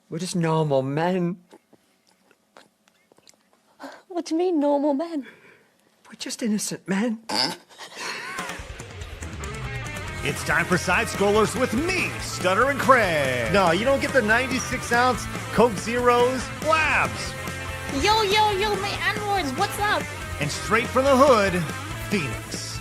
We're just normal men. What do you mean, normal men? We're just innocent men. It's time for Side Scrollers with me, Stutter and Craig. No, you don't get the 96-ounce Coke Zeros, Blabs. Yo, my N-words, what's up? And straight from the hood, Phoenix.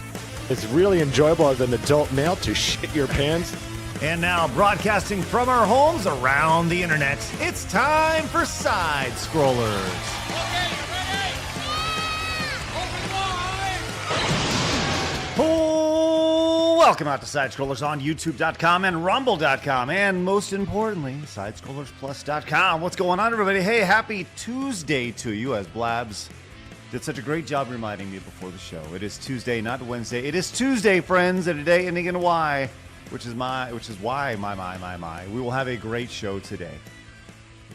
It's really enjoyable as an adult male to shit your pants. And now, broadcasting from our homes around the internet, it's time for Side Scrollers. Oh, welcome out to Side Scrollers on YouTube.com and Rumble.com, and most importantly, SidescrollersPlus.com. What's going on, everybody? Hey, happy Tuesday to you, as Blabs did such a great job reminding me before the show. It is Tuesday, not Wednesday. It is Tuesday, friends, and a day ending in Y, which is why we will have a great show today.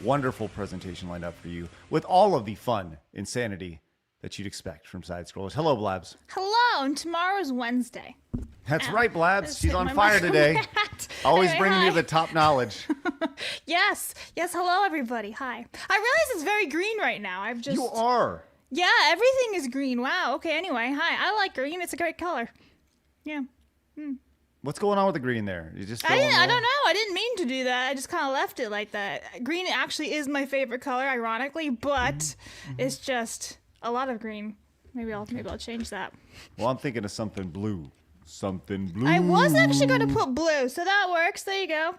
Wonderful presentation lined up for you with all of the fun, insanity that you'd expect from Side Scrollers. Hello, Blabs. Hello, and tomorrow's Wednesday. That's right, Blabs. She's on fire today. Always Anyway, bringing hi. you the top knowledge. Yes, hello, everybody. Hi. I realize it's very green right now. You are. Yeah, everything is green. Wow. Okay, anyway, hi. I like green. It's a great color. Yeah. What's going on with the green there? You just I don't know. I didn't mean to do that. I just kind of left it like that. Green actually is my favorite color, ironically, but it's just a lot of green. Maybe I'll change that. Well, I'm thinking of something blue. Something blue. I was actually going to put blue, so that works. There you go.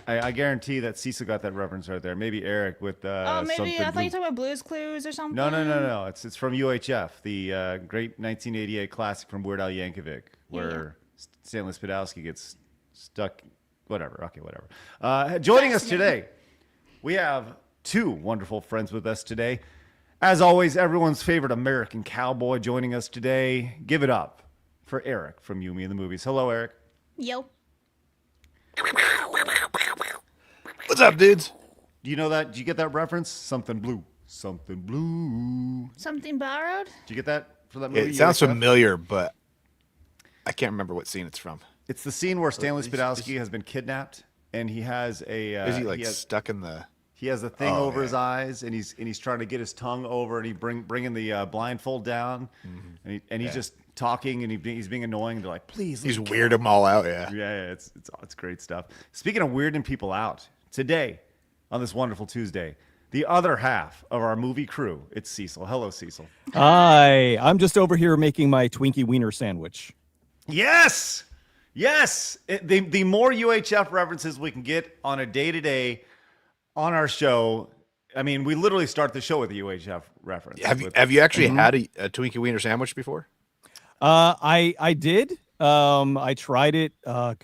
I guarantee that Cecil got that reference right there. Maybe Eric with Oh, maybe something I thought blue. you were talking about Blue's Clues or something. No. It's from UHF, the great 1988 classic from Weird Al Yankovic, where Stanley Spadowski gets stuck. Whatever. Okay, whatever. Joining us today, we have two wonderful friends with us today. As always, everyone's favorite American cowboy joining us today. Give it up for Eric from You, Me, and the Movies. Hello, Eric. Yo. What's up, dudes? Do you know that? Did you get that reference? Something blue. Something blue. Something borrowed? Did you get that for that movie? It sounds UHF? familiar, but I can't remember what scene it's from. It's the scene where Stanley Spadowski has been kidnapped, and he has a. Is he stuck in the? He has a thing over his eyes, and he's trying to get his tongue over, and he bringing the blindfold down, and he's just talking, and he's being annoying. They're like, please. He's weird them all out. Yeah. Yeah, it's great stuff. Speaking of weirding people out, today on this wonderful Tuesday, the other half of our movie crew, it's Cecil. Hello, Cecil. Hi, I'm just over here making my Twinkie wiener sandwich. Yes. The more UHF references we can get on a day-to-day on our show, I mean, we literally start the show with a UHF reference. Have you actually had a Twinkie wiener sandwich before? I did. I tried it. A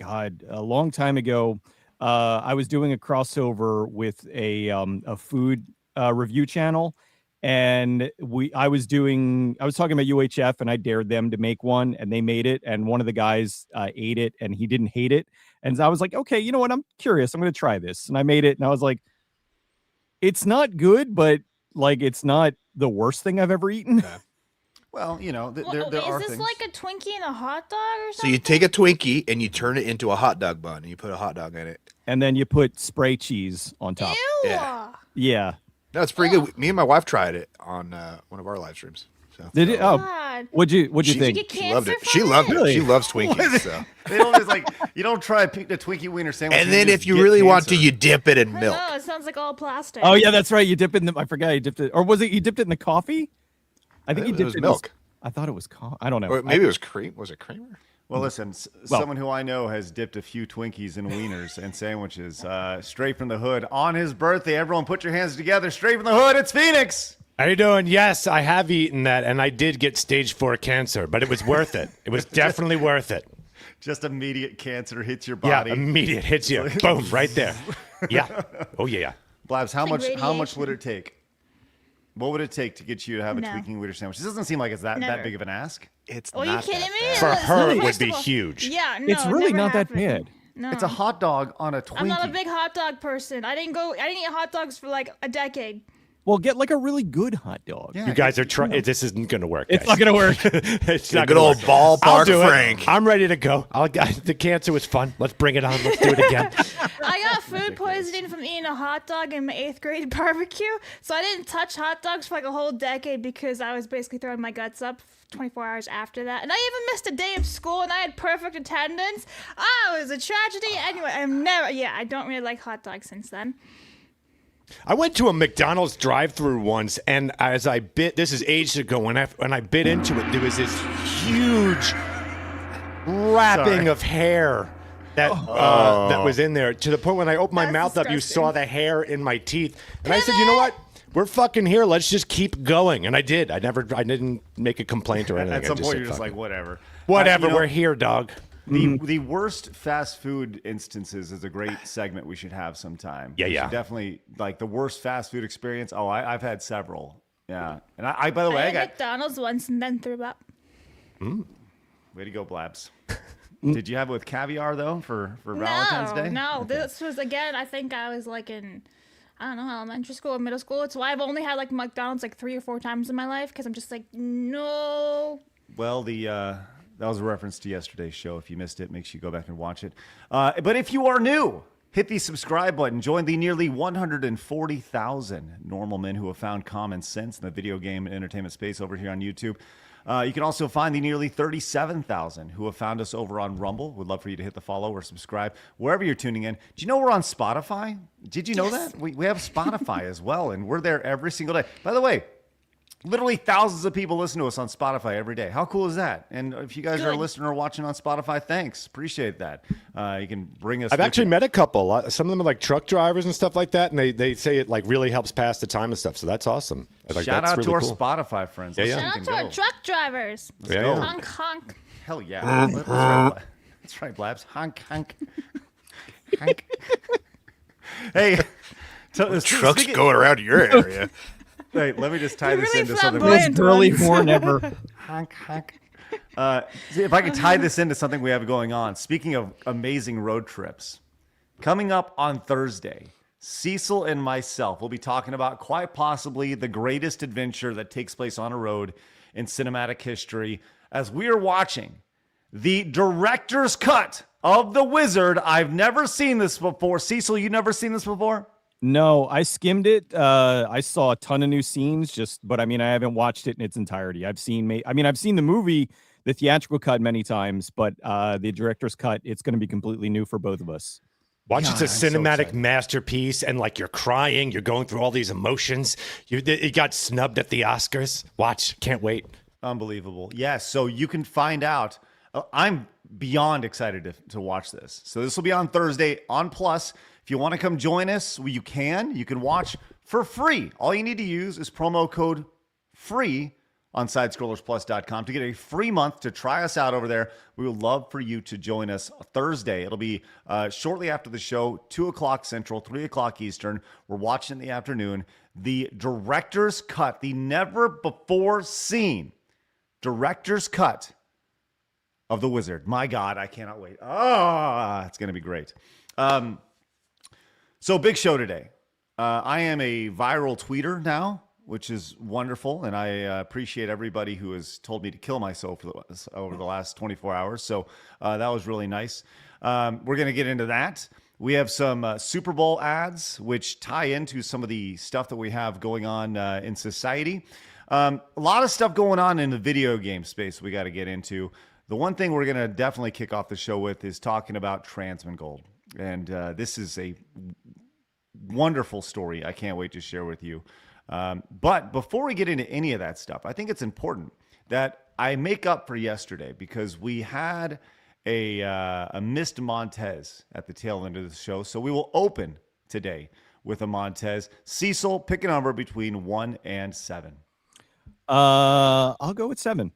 long time ago. I was doing a crossover with a food review channel, and I was talking about UHF, and I dared them to make one, and they made it, and one of the guys ate it, and he didn't hate it, and I was like, okay, you know what? I'm curious. I'm going to try this, and I made it, and I was like, it's not good, but like it's not the worst thing I've ever eaten. Well, you know, there Is are this things. like a Twinkie and a hot dog or So something? you take a Twinkie and you turn it into a hot dog bun, and you put a hot dog in it. And then you put spray cheese on top. Ew. Yeah. Yeah. No, it's pretty good. Me and my wife tried it on one of our live streams. So. Did it? Oh, God. what'd you She- think? Did you She loved cancer it. She from loved it. Really? She loves Twinkies. So. They don't just like you don't try a Twinkie wiener sandwich. And then just if you get really want to, cancer. you dip it in I don't milk. know, it sounds like all plastic. Oh yeah, that's right. You dip it in the. I forgot you dipped it, or was it you dipped it in the coffee? I think you It dipped was it in milk. I thought it was I don't know. Or maybe it was cream. Was it creamer? Well, listen, someone who I know has dipped a few Twinkies in wieners and sandwiches straight from the hood on his birthday. Everyone put your hands together. Straight from the hood, it's Phoenix. How you doing? Yes, I have eaten that, and I did get stage 4 cancer, but it was worth it. It was definitely worth it. Just immediate cancer hits your Yeah, body. immediate hits you. Boom, right there. Yeah. Oh, yeah. Blabs, how It's like much would radiation. it take? What would it take to get you to have a No. Twinkie wiener sandwich? This doesn't seem like it's that Never. big of an ask. It's Are you not kidding that me? bad. For her, it would First be of all- huge. Yeah, no, it's really never not that happened. bad. No. It's a hot dog on a Twinkie. I'm not a big hot dog person. I didn't eat hot dogs for like a decade. Well, get like a really good hot dog. Yeah, You guys are trying. This isn't going to work. It's guys. not gonna work. It's A not good gonna old work. ballpark I'll do Frank. it. I'm ready to go. The cancer was fun. Let's bring it on. Let's do it again. I got food poisoning from eating a hot dog in my 8th grade barbecue, so I didn't touch hot dogs for like a whole decade because I was basically throwing my guts up 24 hours after that. And I even missed a day of school and I had perfect attendance. It was a tragedy. Anyway, I don't really like hot dogs since then. I went to a McDonald's drive-through once, and as I bit, this is ages ago, when I bit into it, there was this huge wrapping of hair that was in there, to the point when I opened my That's mouth up, you disgusting. saw the hair in my teeth. And I said, you know what? We're fucking here. Let's just keep going. And I did. I didn't make a complaint or anything. At some I point, said, you're just "Fuck like, it." whatever. Whatever. You know, We're here, dog. The worst fast food instances is a great segment we should have sometime. Yeah, We yeah. should definitely, like, the worst fast food experience. Oh, I've had several. Yeah. And I by the way, I I had got... McDonald's once and then threw up. Way to go, Blabs. Did you have it with caviar, though, for Valentine's Day? No, Okay. this was, again, I think I was like in, I don't know, elementary school or middle school. It's why I've only had like McDonald's like 3 or 4 times in my life because I'm just like, no. Well, that was a reference to yesterday's show. If you missed it, make sure you go back and watch it. But if you are new, hit the subscribe button. Join the nearly 140,000 normal men who have found common sense in the video game and entertainment space over here on YouTube. You can also find the nearly 37,000 who have found us over on Rumble. We'd love for you to hit the follow or subscribe wherever you're tuning in. Do you know we're on Spotify? Did you know that? We have Spotify as well, and we're there every single day. By the way, literally thousands of people listen to us on Spotify every day. How cool is that? And if you guys are Good. listening or watching on Spotify, thanks. Appreciate that. You can bring us. I've with actually you. met a couple. Some of them are like truck drivers and stuff like that, and they say it like really helps pass the time and stuff. So that's awesome. Like, Shout that's out to really our cool. Spotify friends. Yeah, yeah. Listen, Shout you out can to our go. truck drivers. Yeah, go. yeah. Honk, honk. Hell yeah. That's right. That's right, Blabs. Honk, honk. Honk. Hey. Trucks going around your area. Wait, let me just tie They're this really into something. flamboyant. Most girly ones. horn ever. Honk, honk. See, if I could tie this into something we have going on. Speaking of amazing road trips, coming up on Thursday, Cecil and myself will be talking about quite possibly the greatest adventure that takes place on a road in cinematic history as we are watching the director's cut of The Wizard. I've never seen this before. Cecil, you never seen this before? No, I skimmed it. I saw a ton of new scenes, but I mean, I haven't watched it in its entirety. I've seen the movie, the theatrical cut many times, but the director's cut, it's going to be completely new for both of us. Watch, God, it's a I'm so cinematic excited. masterpiece, and like you're crying, you're going through all these emotions. It got snubbed at the Oscars. Watch, can't wait. Unbelievable. Yes. So you can find out. I'm beyond excited to watch this. So this will be on Thursday on Plus. If you want to come join us, you can. You can watch for free. All you need to use is promo code FREE on sidescrollersplus.com to get a free month to try us out over there. We would love for you to join us Thursday. It'll be shortly after the show, 2 o'clock Central, 3 o'clock Eastern. We're watching in the afternoon. The director's cut, the never before seen director's cut of The Wizard. My God, I cannot wait. It's going to be great. So big show today. I am a viral tweeter now, which is wonderful, and I appreciate everybody who has told me to kill myself over the last 24 hours. So that was really nice. We're going to get into that. We have some Super Bowl ads, which tie into some of the stuff that we have going on in society. A lot of stuff going on in the video game space we got to get into. The one thing we're going to definitely kick off the show with is talking about Transmongold. And this is a wonderful story I can't wait to share with you. But before we get into any of that stuff, I think it's important that I make up for yesterday because we had a missed Montez at the tail end of the show. So we will open today with a Montez. Cecil, pick a number between 1 and 7. I'll go with 7.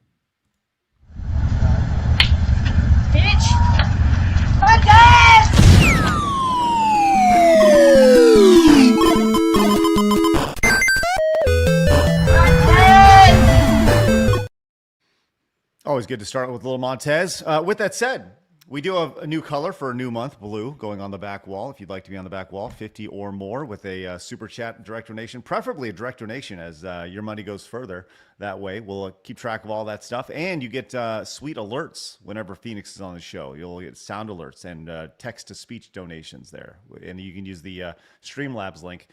Always good to start with a little Montez. With that said, We do have a new color for a new month, blue, going on the back wall. If you'd like to be on the back wall, 50 or more with a super chat direct donation, preferably a direct donation as your money goes further. That way, we'll keep track of all that stuff. And you get sweet alerts whenever Phoenix is on the show. You'll get sound alerts and text-to-speech donations there. And you can use the Streamlabs link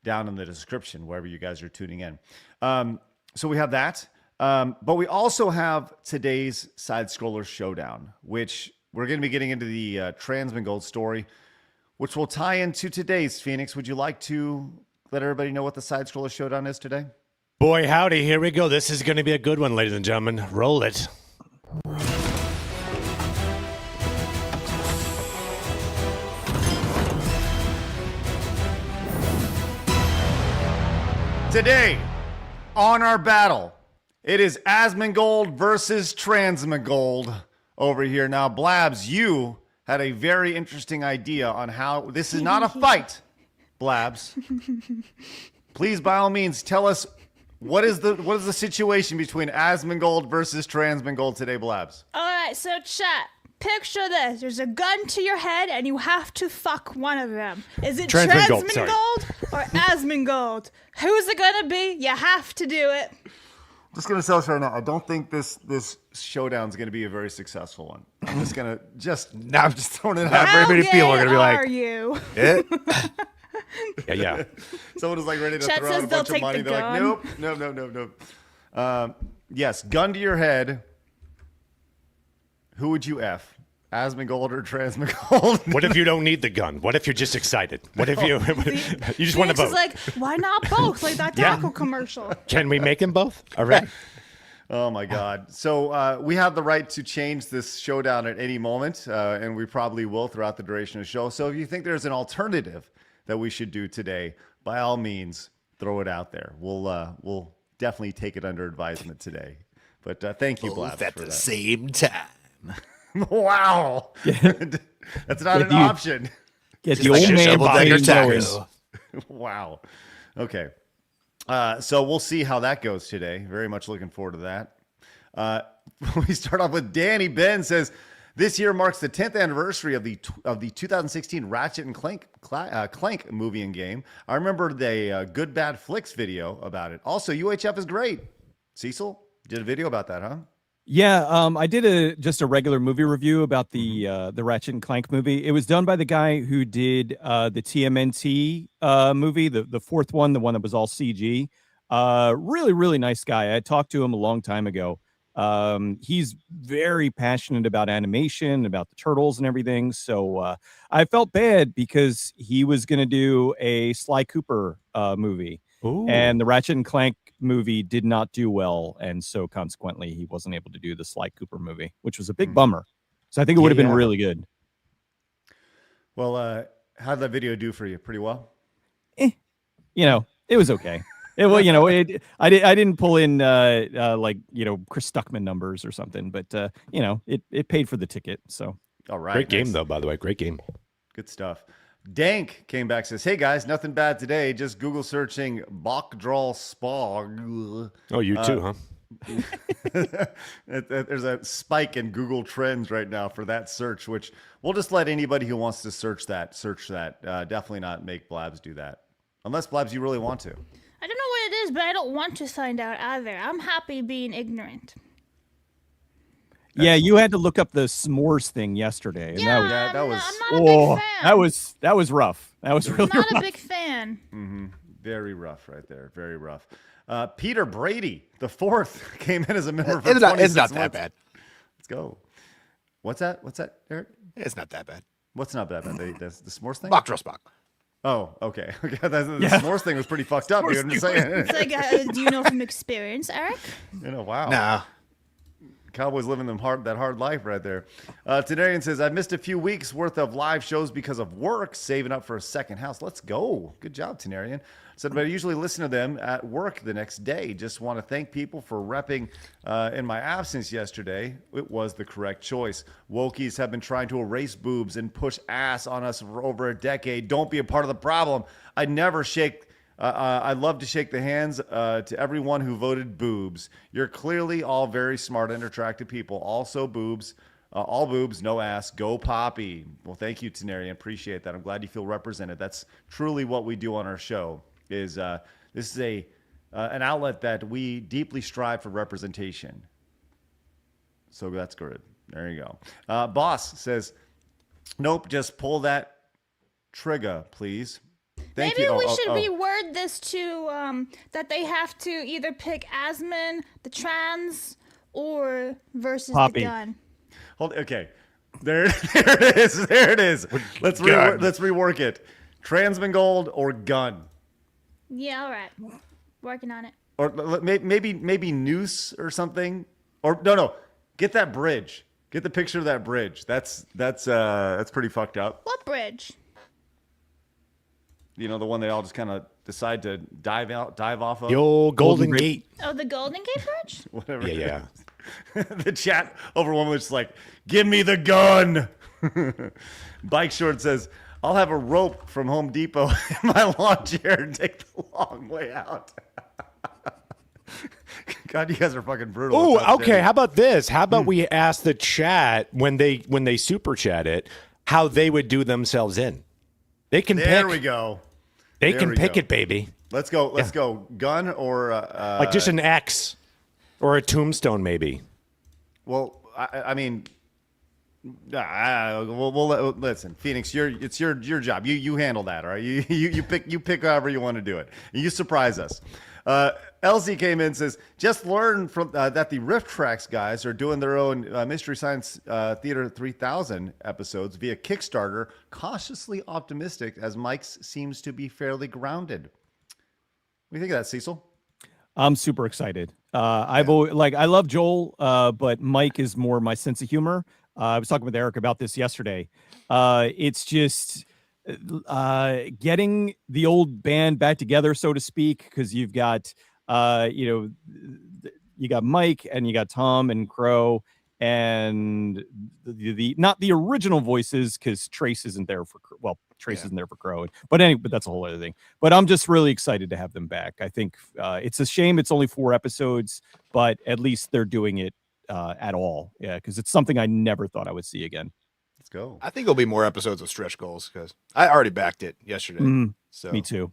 down in the description, wherever you guys are tuning in. So we have that. But we also have today's Side Scroller Showdown, which we're going to be getting into the Transmongold story, which will tie into today's. Phoenix, would you like to let everybody know what the Side Scroller Showdown is today? Boy, howdy, here we go. This is going to be a good one, ladies and gentlemen. Roll it. Today, on our battle, it is Asmongold versus Transmongold over here. Now, Blabs, you had a very interesting idea on how this is not a fight, Blabs. Please, by all means, tell us what is the situation between Asmongold versus Transmongold today, Blabs? All right, so chat. Picture this. There's a gun to your head, and you have to fuck one of them. Is it Transmongold, sorry. Transmongold or Asmongold? Who's it gonna be? You have to do it. Just gonna tell us right now, I don't think this showdown's gonna be a very successful one. I'm just gonna Now I'm just throwing it out. How Everybody gay feel we're gonna be are like, you? it? Yeah. Someone is like ready to Chet throw says out a they'll bunch of take money. the They're gun. like, nope. Yes, gun to your head. Who would you F? Asmongold or Transmongold? What if you don't need the gun? What if you're just excited? What if you you just want to Phoenix vote? is like, why not both? Like that Yeah. taco commercial. Can we make them both? All right. Oh my God. So we have the right to change this showdown at any moment, and we probably will throughout the duration of the show. So if you think there's an alternative that we should do today, by all means, throw it out there. We'll definitely take it under advisement today. But thank you, Blabs, at for the that. same time. Wow. That's not an option. Get Just the like old a man shovel-decker buying taco. toys. Wow. Okay. So we'll see how that goes today. Very much looking forward to that. We start off with Danny Ben says, this year marks the 10th anniversary of the 2016 Ratchet and Clank movie and game. I remember the Good Bad Flicks video about it. Also, UHF is great. Cecil did a video about that, huh? Yeah, I did just a regular movie review about the Ratchet and Clank movie. It was done by the guy who did the TMNT movie, the fourth one, the one that was all CG. Really, really nice guy. I talked to him a long time ago. He's very passionate about animation, about the turtles and everything. So I felt bad because he was going to do a Sly Cooper movie. Ooh. And the Ratchet and Clank movie did not do well, and so consequently he wasn't able to do the Sly Cooper movie, which was a big bummer. So I think it would have been really good. Well, how did that video do for you? Pretty well? You know, it was okay. I didn't pull in like, Chris Stuckman numbers or something, but it paid for the ticket. So All right. Great game, nice. though, by the way. Great game. Good stuff. Dank came back, says, hey guys, nothing bad today. Just Google searching Bachdrall Spog. Oh, you too, huh? There's a spike in Google Trends right now for that search, which we'll just let anybody who wants to search that. Definitely not make Blabs do that. Unless, Blabs, you really want to. I don't know what it is, but I don't want to find out either. I'm happy being ignorant. yeah, you had to look up the s'mores thing yesterday. And Yeah, that was- I'm not a big fan. that was rough. That was really Not rough. a big fan. Very rough right there. Very rough. Peter Brady, the fourth, came in as a member for It's 26 not that months. bad. Let's go. What's that, Eric? It's not that bad. What's not that bad? The s'mores thing? Bach Drossbach. Oh, okay. The s'mores thing was pretty fucked up. I'm just saying. It's like, do you know from experience, Eric? Wow. Nah. Cowboys living that hard life right there. Tenarian says, I've missed a few weeks worth of live shows because of work, saving up for a second house. Let's go. Good job, Tenarian. Said, but I usually listen to them at work the next day. Just want to thank people for repping in my absence yesterday. It was the correct choice. Wokies have been trying to erase boobs and push ass on us for over a decade. Don't be a part of the problem. I never shake... I'd love to shake the hands to everyone who voted boobs. You're clearly all very smart and attractive people. Also, boobs All boobs, no ass. Go Poppy. Well, thank you, Tenarian. Appreciate that. I'm glad you feel represented. That's truly what we do on our show. This is an outlet that we deeply strive for representation. So that's good. There you go. Boss says, nope, just pull that trigger, please. Thank Maybe you. we should reword this to that they have to either pick Asmon, the trans, or versus Poppy. the gun. Okay. There it is. There it is. Let's rework it. Transmongold or gun. Yeah, all right. Working on it. Or maybe noose or something. Or no. Get that bridge. Get the picture of that bridge. That's pretty fucked up. What bridge? You know, the one they all just kind of decide to dive off of. The old Golden Gate. Oh, the Golden Gate Bridge? Whatever. Yeah. The chat over one was just like, give me the gun. Bike Short says, I'll have a rope from Home Depot in my lawn chair and take the long way out. God, you guys are fucking brutal. Oh, okay. How about this? How about we ask the chat when they super chat it, how they would do themselves in? They can there pick. We go. They there can we pick go. it, baby. Let's go. Let's go. Gun or like just an X or a tombstone, maybe. Well, I mean, we'll listen, Phoenix. It's your job. You handle that. All right. You pick however you want to do it. You surprise us. LZ came in and says, just learn from that the Rift Tracks guys are doing their own Mystery Science Theater 3000 episodes via Kickstarter. Cautiously optimistic, as Mike's seems to be fairly grounded. What do you think of that, Cecil? I'm super excited. I love Joel, but Mike is more my sense of humor. I was talking with Eric about this yesterday. It's just getting the old band back together, so to speak, because you've got you got Mike and you got Tom and Crow and the not the original voices, because Trace isn't there for isn't there for Crow, but that's a whole other thing. But I'm just really excited to have them back. I think it's a shame it's only 4 episodes, but at least they're doing it at all. Yeah, because it's something I never thought I would see again. Let's go. I think there'll be more episodes of stretch goals because I already backed it yesterday. So me too.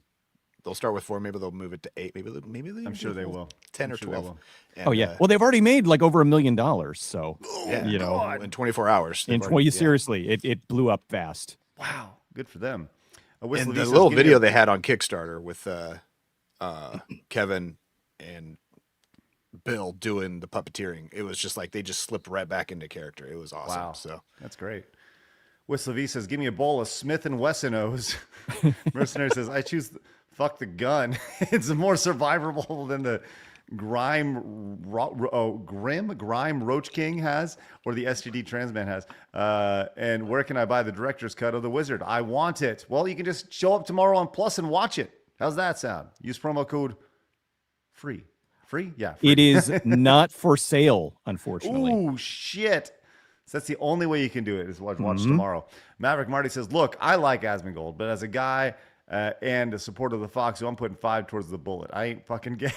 They'll start with 4. Maybe they'll move it to 8. Maybe I'm sure they will. 10 I'm or sure 12. And, well, they've already made like over $1 million. So in 24 hours. Seriously, it blew up fast. Wow, good for them. And the little video they had on Kickstarter with Kevin and Bill doing the puppeteering, it was just like they just slipped right back into character. It was awesome. Wow. So that's great. Whistle V says, give me a bowl of Smith & Wesson O's. Mercenary says, I choose fuck the gun. It's more survivable than the Grime Roach King has, or the STD Trans Man has. And where can I buy the director's cut of The Wizard? I want it. Well, you can just show up tomorrow on Plus and watch it. How's that sound? Use promo code FREE. Free? Yeah. Free. It is not for sale, unfortunately. Ooh, shit. So that's the only way you can do it is watch tomorrow. Maverick Marty says, look, I like Asmongold, but as a guy and a supporter of the Fox, I'm putting 5 towards the bullet. I ain't fucking gay.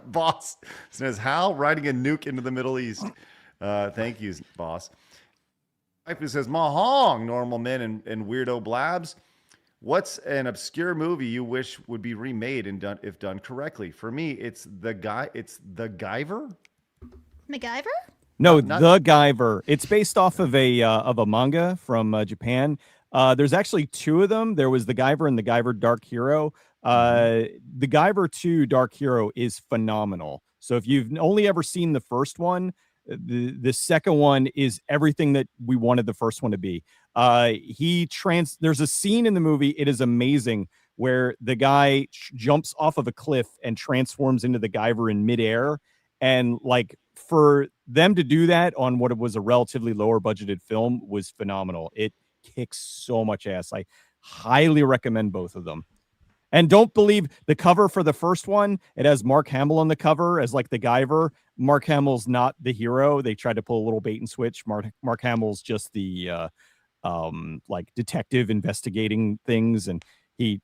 Boss says, how? Riding a nuke into the Middle East. Thank you, boss. Who says, Mahong, normal men and weirdo blabs. What's an obscure movie you wish would be remade and done if done correctly? For me, it's the Guyver. MacGyver? No, The Guyver. It's based off of a manga from Japan. There's actually 2 of them. There was The Guyver and The Guyver Dark Hero. The Guyver 2 Dark Hero is phenomenal. So if you've only ever seen the first one, the second one is everything that we wanted the first one to be. There's a scene in the movie, it is amazing, where the guy jumps off of a cliff and transforms into the Guyver in midair. And like, for them to do that on what was a relatively lower budgeted film was phenomenal. It kicks so much ass. I highly recommend both of them. And don't believe the cover for the first one. It has Mark Hamill on the cover as like the Guyver. Mark Hamill's not the hero. They tried to pull a little bait and switch. Mark Hamill's just the like detective investigating things, and he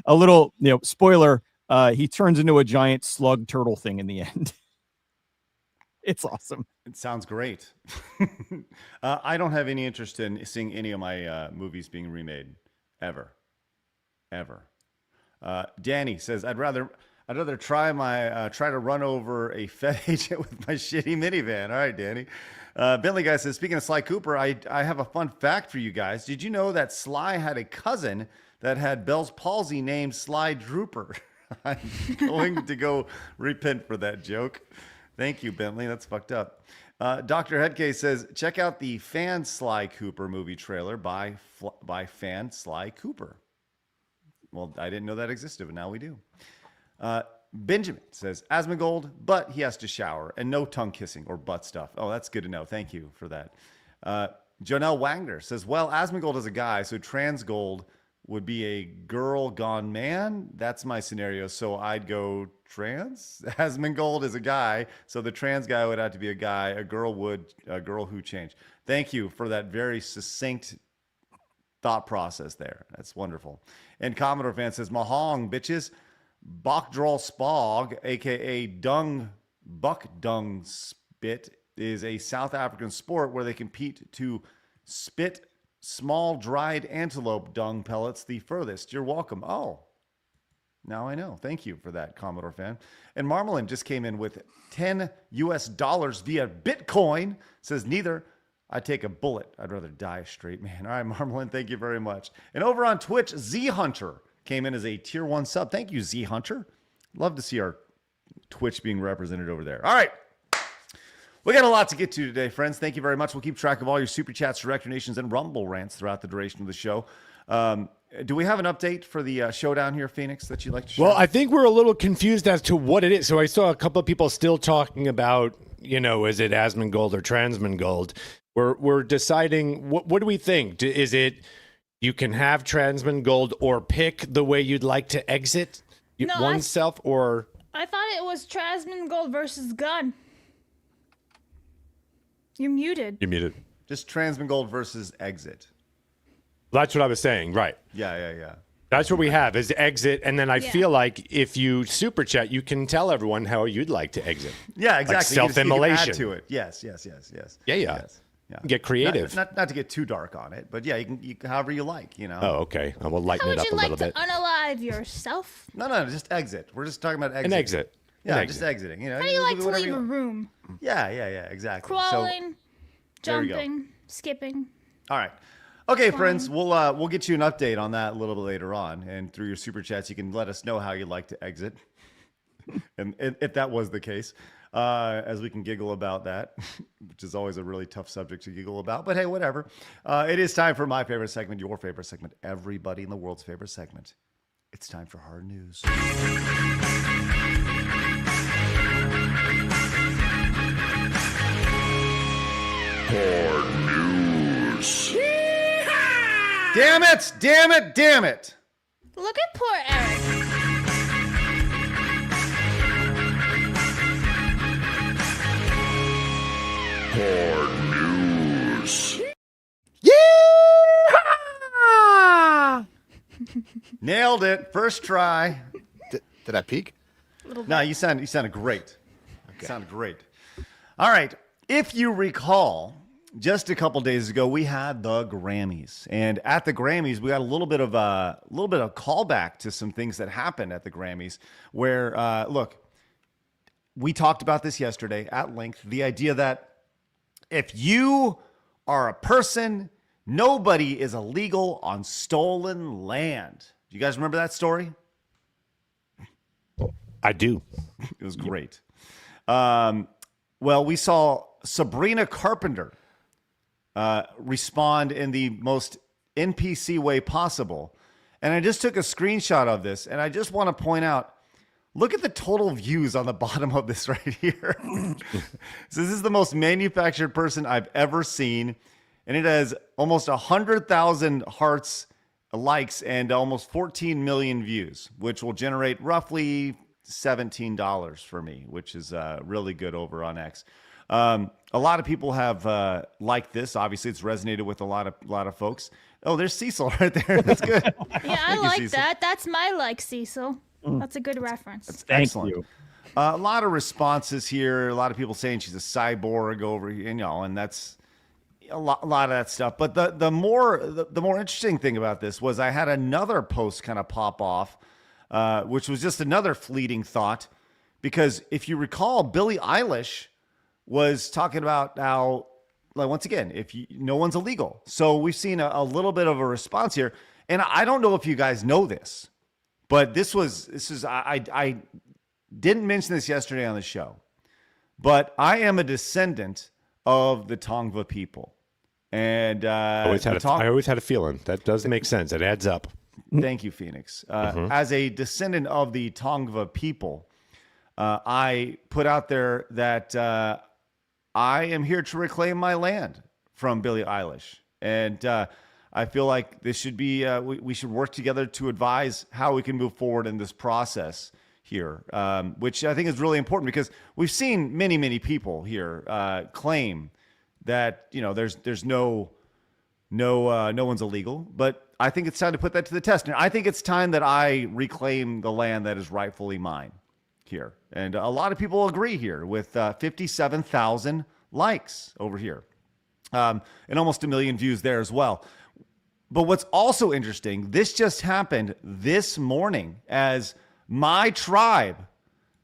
a little spoiler. He turns into a giant slug turtle thing in the end. It's awesome. It sounds great. I don't have any interest in seeing any of my movies being remade, ever. Danny says, I'd rather try to run over a Fed agent with my shitty minivan. All right, Danny. Bentley guy says, speaking of Sly Cooper, I have a fun fact for you guys. Did you know that Sly had a cousin that had Bell's palsy named Sly Drooper? I'm going to go repent for that joke. Thank you, Bentley. That's fucked up. Dr. Headcase says, check out the Fan Sly Cooper movie trailer by Fan Sly Cooper. Well, I didn't know that existed, but now we do. Benjamin says, Asmongold, but he has to shower and no tongue kissing or butt stuff. Oh, that's good to know. Thank you for that. Jonelle Wagner says, well, Asmongold is a guy, so Transgold would be a girl gone man. That's my scenario, so I'd go trans. Asmongold is a guy, so the trans guy would have to be a guy. A girl who changed. Thank you for that very succinct thought process there. That's wonderful. And Commodore Fan says, Mahong, bitches. Bokdral Spog, a.k.a. buck dung spit, is a South African sport where they compete to spit small dried antelope dung pellets the furthest. You're welcome. Oh, now I know. Thank you for that, Commodore Fan. And Marmalin just came in with $10 via Bitcoin. Says, neither. I'd take a bullet. I'd rather die a straight man. All right, Marmalin, thank you very much. And over on Twitch, Z Hunter came in as a tier 1 sub. Thank you, Z Hunter. Love to see our Twitch being represented over there. All right. We got a lot to get to today, friends. Thank you very much. We'll keep track of all your super chats, direct donations, and Rumble rants throughout the duration of the show. Do we have an update for the showdown here, Phoenix, that you'd like to share? Well, I think we're a little confused as to what it is. So I saw a couple of people still talking about, is it Asmongold or Transmongold? We're deciding, what do we think? Is it you can have Transmongold or pick the way you'd like to exit oneself, or... I thought it was Transmongold versus Gun. You're muted. You're muted. Just Transmongold versus exit. That's what I was saying, right. Yeah. That's what we have, is exit, and then I feel like if you super chat, you can tell everyone how you'd like to exit. Yeah, exactly. Like self-immolation. You can add to it. Yes. Yeah. Yes. Yeah. Get creative. Not to get too dark on it, but yeah, you can however you like, Oh, okay. I will lighten it up a little bit. How would you like to unalive yourself? No, just exit. We're just talking about exit. An exit. Yeah, just exiting. How do you like to leave a room? Yeah, exactly. Crawling, there jumping, skipping. All right. Okay, friends, we'll get you an update on that a little bit later on, and through your super chats, you can let us know how you'd like to exit, and if that was the case, as we can giggle about that, which is always a really tough subject to giggle about. But hey, whatever. It is time for my favorite segment, your favorite segment, everybody in the world's favorite segment. It's time for hard news. Hard news. Damn it! Look at poor Eric. Hard news. Yeah! Nailed it. First try. Did I peek? No, you sounded great. Okay. You sounded great. All right. If you recall, just a couple days ago, we had the Grammys, and at the Grammys, we got a little bit of callback to some things that happened at the Grammys. Where, look, we talked about this yesterday at length. The idea that if you are a person, nobody is illegal on stolen land. Do you guys remember that story? I do. It was great. Well, we saw Sabrina Carpenter respond in the most NPC way possible. And I just took a screenshot of this, and I just want to point out, look at the total views on the bottom of this right here. So this is the most manufactured person I've ever seen, and it has almost 100,000 hearts, likes, and almost 14 million views, which will generate roughly $17 for me, which is really good over on X. A lot of people have liked this. Obviously, it's resonated with a lot of folks. Oh, there's Cecil right there. That's good. Yeah, I like that. That's my Cecil. That's a good reference. That's excellent. A lot of responses here. A lot of people saying she's a cyborg over here, and that's a lot of that stuff. But the more interesting thing about this was I had another post kind of pop off, which was just another fleeting thought, because if you recall, Billie Eilish was talking about how, like, once again, no one's illegal. So we've seen a little bit of a response here, and I don't know if you guys know this, but this is I didn't mention this yesterday on the show, but I am a descendant of the Tongva people. And I always had a feeling that does make sense. It adds up. Thank you, Phoenix. As a descendant of the Tongva people, I put out there that I am here to reclaim my land from Billie Eilish. And I feel like this should be, we should work together to advise how we can move forward in this process here, which I think is really important, because we've seen many people here claim that there's no one's illegal, but I think it's time to put that to the test. And I think it's time that I reclaim the land that is rightfully mine here, and a lot of people agree here with 57,000 likes over here, and almost 1 million views there as well. But what's also interesting, this just happened this morning as my tribe,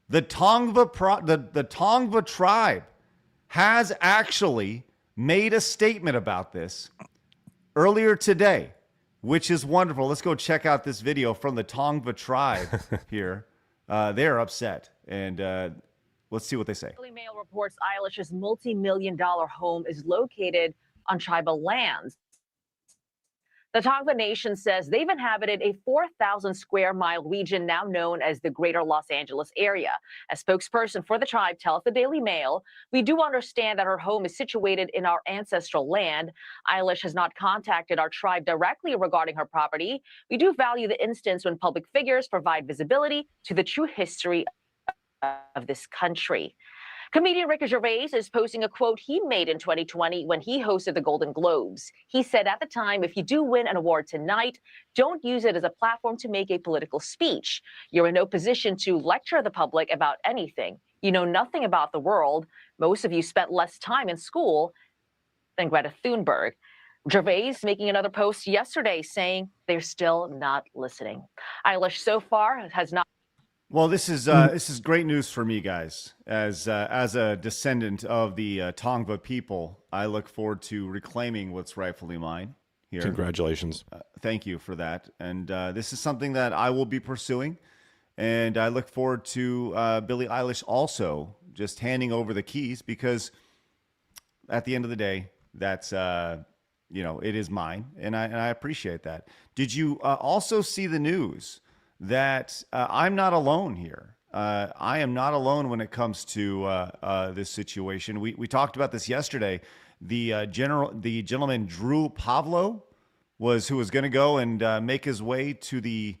the Tongva tribe, has actually made a statement about this earlier today, which is wonderful. Let's go check out this video from the Tongva tribe here. They're upset, and let's see what they say. Daily Mail reports Eilish's multi-million-dollar home is located on tribal lands. The Tongva Nation says they've inhabited a 4,000 square mile region now known as the Greater Los Angeles area. A spokesperson for the tribe tells the Daily Mail, "We do understand that her home is situated in our ancestral land. Eilish has not contacted our tribe directly regarding her property. We do value the instance when public figures provide visibility to the true history of this country." Comedian Ricky Gervais is posting a quote he made in 2020 when he hosted the Golden Globes. He said at the time, "If you do win an award tonight, don't use it as a platform to make a political speech. You're in no position to lecture the public about anything. You know nothing about the world. Most of you spent less time in school than Greta Thunberg." Gervais making another post yesterday saying they're still not listening. Eilish so far has not. Well, this is great news for me, guys. As a descendant of the Tongva people, I look forward to reclaiming what's rightfully mine here. Congratulations. Thank you for that. And this is something that I will be pursuing. And I look forward to Billie Eilish also just handing over the keys, because at the end of the day, that's it is mine, and I appreciate that. Did you also see the news that I'm not alone here? I am not alone when it comes to this situation. We talked about this yesterday. The gentleman Drew Pavlo who was going to go and make his way to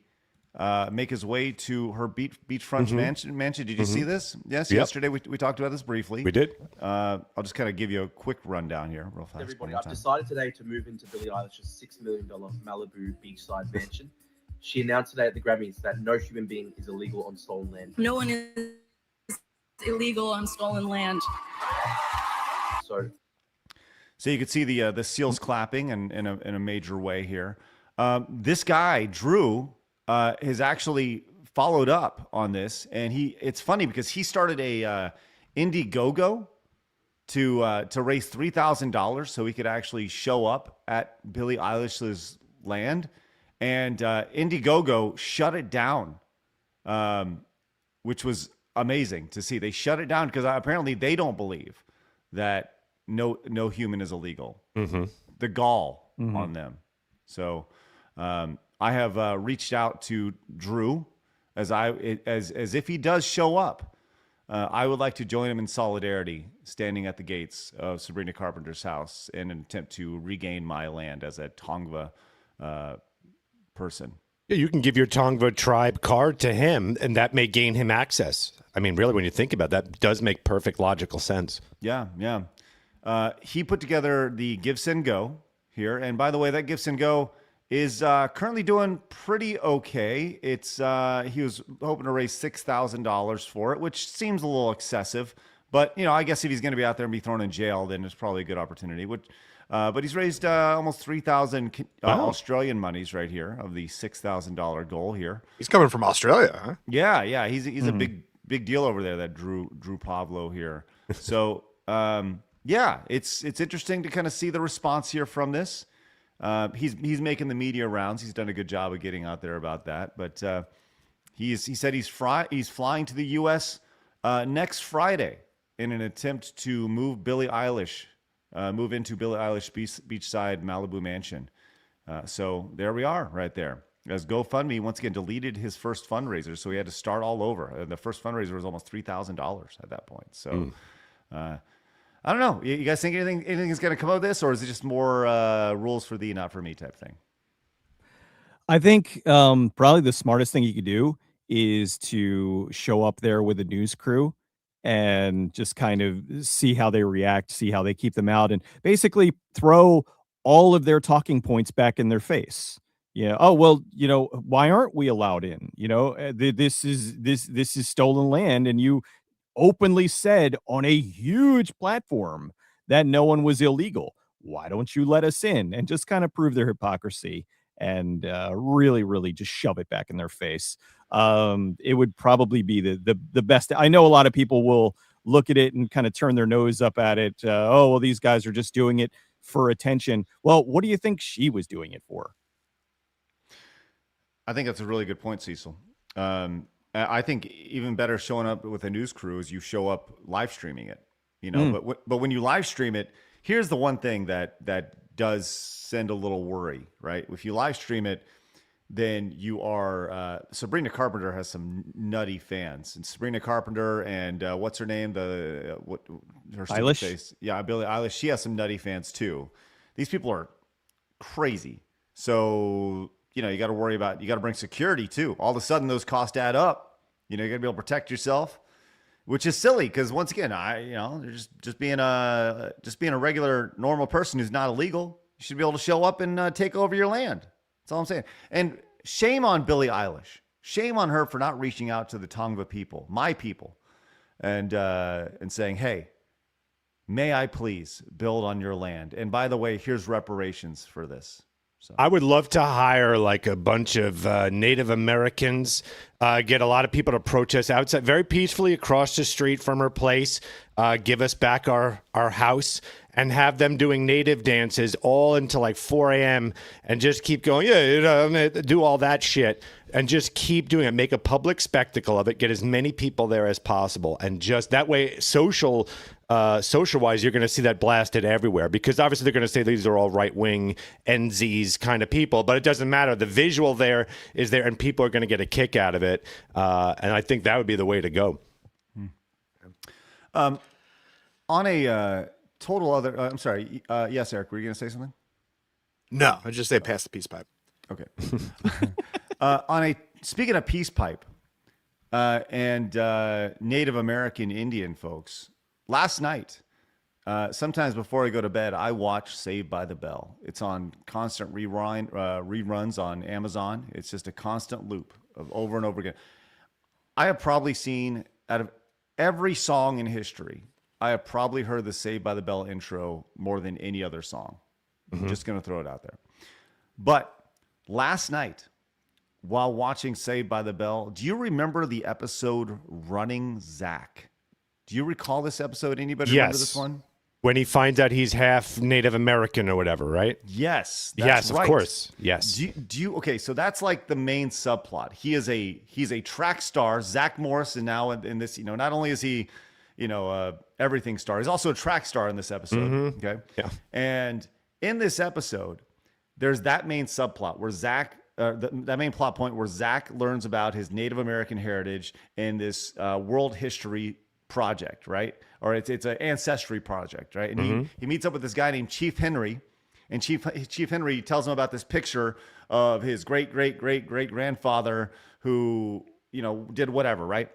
her beachfront mansion. Did you see this? Yes. Yep. Yesterday we talked about this briefly. We did. I'll just kind of give you a quick rundown here, real fast. Everybody, I've decided today to move into Billie Eilish's $6 million Malibu beachside mansion. She announced today at the Grammys that no human being is illegal on stolen land. No one is illegal on stolen land. So you could see the seals clapping in a major way here. This guy Drew has actually followed up on this, and it's funny because he started a Indiegogo to raise $3,000 so he could actually show up at Billie Eilish's land. And Indiegogo shut it down, which was amazing to see. They shut it down because apparently they don't believe that no human is illegal. Mm-hmm. The gall on them. So I have reached out to Drew as if he does show up. I would like to join him in solidarity, standing at the gates of Sabrina Carpenter's house in an attempt to regain my land as a Tongva person. Yeah, you can give your Tongva tribe card to him, and that may gain him access. I mean, really, when you think about that, does make perfect logical sense. Yeah. He put together the Give, Send, Go here. And by the way, that Give, Send, Go is currently doing pretty okay. It's he was hoping to raise $6,000 for it, which seems a little excessive. But I guess if he's going to be out there and be thrown in jail, then it's probably a good opportunity. But he's raised almost 3,000 Australian monies right here of the $6,000 goal here. He's coming from Australia, huh? Yeah. He's a big deal over there. That Drew Pavlo here. So it's interesting to kind of see the response here from this. He's making the media rounds. He's done a good job of getting out there about that. But he said he's flying to the U.S. Next Friday in an attempt to move into Billie Eilish beachside Malibu mansion. So there we are, right there. As GoFundMe once again deleted his first fundraiser, so he had to start all over. The first fundraiser was almost $3,000 at that point. So. I don't know. You guys think anything is going to come out of this, or is it just more rules for thee, not for me type thing? I think probably the smartest thing you could do is to show up there with a news crew and just kind of see how they react, see how they keep them out, and basically throw all of their talking points back in their face. Yeah. Oh, well, why aren't we allowed in? This is stolen land, and you openly said on a huge platform that no one was illegal. Why don't you let us in? And just kind of prove their hypocrisy and really, really just shove it back in their face. It would probably be the best. I know a lot of people will look at it and kind of turn their nose up at it. Oh, well, these guys are just doing it for attention. Well, what do you think she was doing it for? I think that's a really good point, Cecil. I think even better showing up with a news crew is you show up live streaming it, but when you live stream it, here's the one thing that does send a little worry, right? If you live stream it, then you are, Sabrina Carpenter has some nutty fans, and Sabrina Carpenter and what's her name? Her Eilish? face. Yeah. Billie Eilish. She has some nutty fans too. These people are crazy. So, you got to bring security too. All of a sudden those costs add up. You got to be able to protect yourself, which is silly because once again, you're just being a regular normal person who's not illegal. You should be able to show up and take over your land. That's all I'm saying. And shame on Billie Eilish. Shame on her for not reaching out to the Tongva people, my people, and saying, "Hey, may I please build on your land? And by the way, here's reparations for this." So. I would love to hire like a bunch of Native Americans, get a lot of people to protest outside very peacefully across the street from her place, give us back our house, and have them doing native dances all until like 4 a.m. and just keep going, do all that shit and just keep doing it. Make a public spectacle of it, get as many people there as possible. And just that way, social-wise, you're going to see that blasted everywhere because obviously they're going to say these are all right-wing NZs kind of people, but it doesn't matter. The visual there is there and people are going to get a kick out of it. And I think that would be the way to go. On a total other, I'm sorry. Yes, Eric, were you going to say something? No, I just say pass the peace pipe. Okay. Speaking of peace pipe and Native American Indian folks, last night, sometimes before I go to bed, I watch Saved by the Bell. It's on constant reruns on Amazon. It's just a constant loop of over and over again. I have probably seen, out of every song in history, I have probably heard the Saved by the Bell intro more than any other song. I'm just going to throw it out there. But last night, while watching Saved by the Bell, do you remember the episode Running Zach? Do you recall this episode? Anybody remember this one? When he finds out he's half Native American or whatever, right? Yes. Yes, right. Of course. Yes. Do you okay, so that's like the main subplot. He's a track star, Zach Morrison now in this, not only is he, everything star, he's also a track star in this episode. Okay. Yeah. And in this episode, there's that main subplot where Zach, that main plot point where Zach learns about his Native American heritage in this world history project, right? Or it's an ancestry project, right? And he meets up with this guy named Chief Henry, and Chief Henry tells him about this picture of his great grandfather who did whatever, right?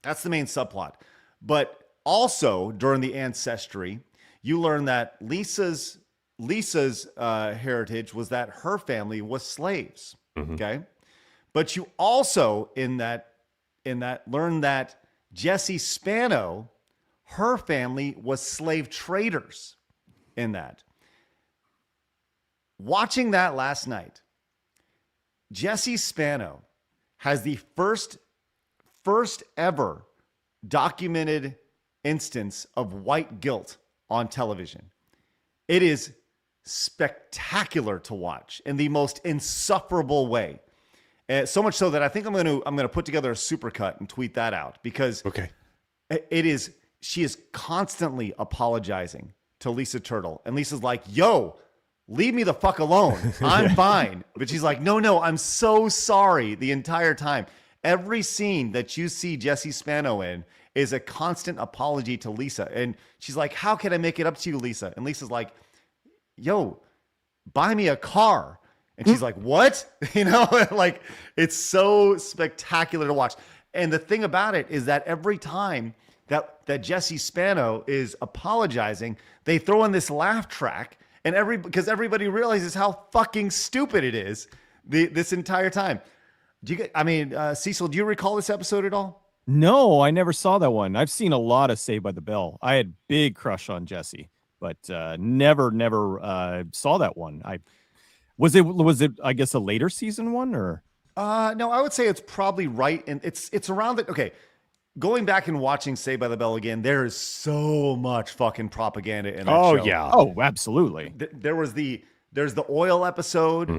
That's the main subplot. But also during the ancestry, you learn that Lisa's Lisa's heritage was that her family was slaves. Okay. But you also in that learned that Jessie Spano, her family was slave traders in that. Watching that last night, Jessie Spano has the first ever documented instance of white guilt on television. It is spectacular to watch in the most insufferable way. So much so that I think I'm going to put together a supercut and tweet that out because she is constantly apologizing to Lisa Turtle, and Lisa's like, "Yo, leave me the fuck alone. I'm fine." But she's like, "No, I'm so sorry." The entire time, every scene that you see Jessie Spano in is a constant apology to Lisa, and she's like, "How can I make it up to you, Lisa?" And Lisa's like, "Yo, buy me a car." And she's like, "What?" Like, it's so spectacular to watch. And the thing about it is that every time that Jessie Spano is apologizing, they throw in this laugh track, and because everybody realizes how fucking stupid it is this entire time. Cecil, do you recall this episode at all? No, I never saw that one. I've seen a lot of Saved by the Bell. I had big crush on Jessie, but never saw that one. Was it I guess a later season one or? No, I would say it's probably right, and it's around it. Okay, going back and watching Saved by the Bell again, there is so much fucking propaganda in that show. Oh yeah, oh absolutely. There's the oil episode,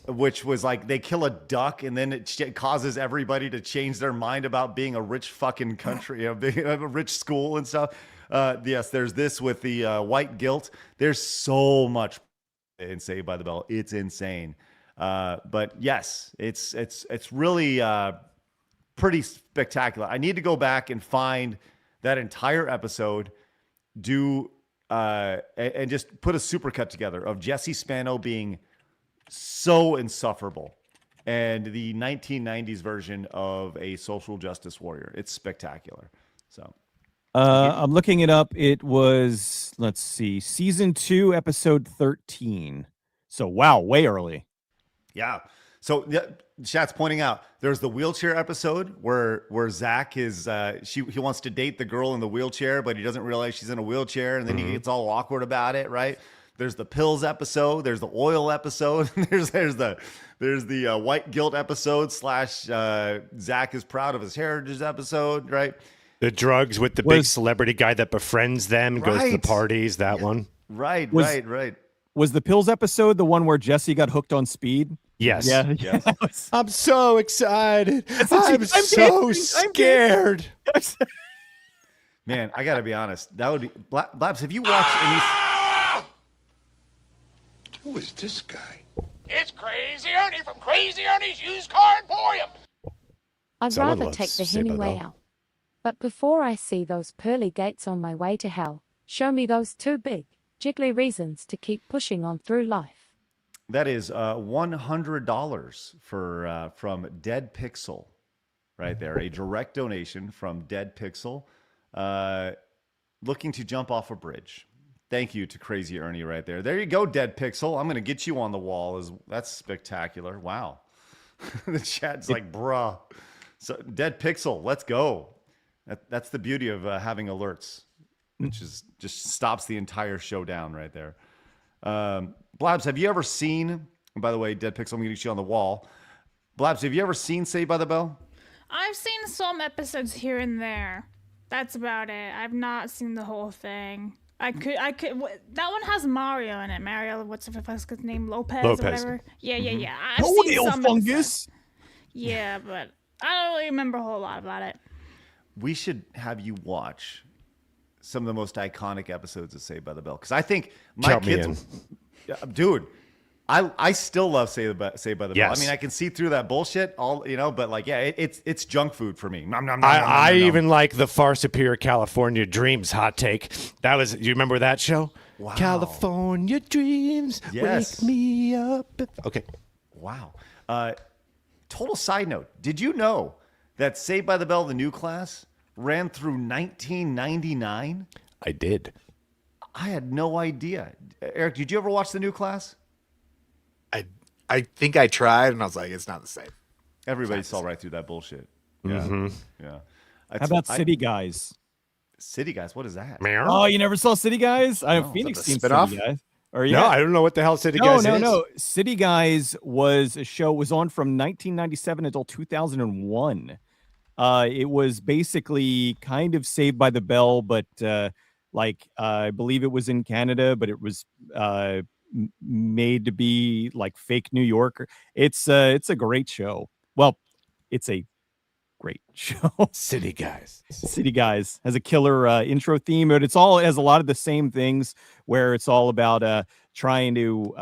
which was like they kill a duck, and then it causes everybody to change their mind about being a rich fucking country, being a rich school and stuff. Yes, there's this with the white guilt. There's so much in Saved by the Bell. It's insane. But yes, it's really pretty spectacular. I need to go back and find that entire episode, and just put a supercut together of Jessie Spano being so insufferable and the 1990s version of a social justice warrior. It's spectacular. So I'm looking it up. It was, let's see, season 2, episode 13. So wow, way early. Yeah. So chat's pointing out there's the wheelchair episode where Zach is he wants to date the girl in the wheelchair, but he doesn't realize she's in a wheelchair, and then he gets all awkward about it, right? There's the pills episode, there's the oil episode, there's the white guilt episode / Zach is proud of his heritage episode, right? The drugs with the big celebrity guy that befriends them, goes to the parties, that one. Right. Was the pills episode the one where Jessie got hooked on speed? Yes. Yeah. Yes. I'm so excited. I'm so scared. Man, I got to be honest. That would be... Blabs, have you watched any... Who is this guy? It's Crazy Ernie from Crazy Ernie's Used Car Emporium. I'd Someone rather loves take the Saved by the Hemingway Bell. out. But before I see those pearly gates on my way to hell, show me those 2 big, jiggly reasons to keep pushing on through life. That is $100 from Dead Pixel, right there. A direct donation from Dead Pixel, looking to jump off a bridge. Thank you to Crazy Ernie right there. There you go, Dead Pixel. I'm going to get you on the wall. That's spectacular. Wow. The chat's like, bruh. So Dead Pixel, let's go. That's the beauty of having alerts, which is just stops the entire showdown right there. Blabs, have you ever seen, and by the way, Dead Pixel, I'm going to get you on the wall. Blabs, have you ever seen Saved by the Bell? I've seen some episodes here and there. That's about it. I've not seen the whole thing. I could. That one has Mario in it. Mario, what's his name? Lopez. Or whatever. Yeah. I've seen some fungus. Yeah, but I don't really remember a whole lot about it. We should have you watch some of the most iconic episodes of Saved by the Bell, because I think my kids, dude, I still love Saved by the Bell. I mean, I can see through that bullshit, but like, yeah, it's junk food for me. I even like the far superior California Dreams hot take. You remember that show? Wow. California Dreams, yes. Wake me up. Okay. Wow. Total side note: did you know that Saved by the Bell, the new class, ran through 1999? I did. I had no idea. Eric, did you ever watch the new class? I think I tried, and I was like, it's not the same. Everybody saw right through that bullshit. Yeah. Mm-hmm. Yeah. How about City Guys? City Guys, what is that? Oh, you never saw City Guys? I have No. Phoenix Is that seen the spinoff? City Guys. No, I don't know what the hell City Guys is. No. City Guys was a show. Was on from 1997 until 2001. It was basically kind of Saved by the Bell, but I believe it was in Canada, but it was made to be like fake New York. It's a great show. Well, it's a great show. City Guys. City Guys has a killer intro theme, but it has a lot of the same things where it's all about trying to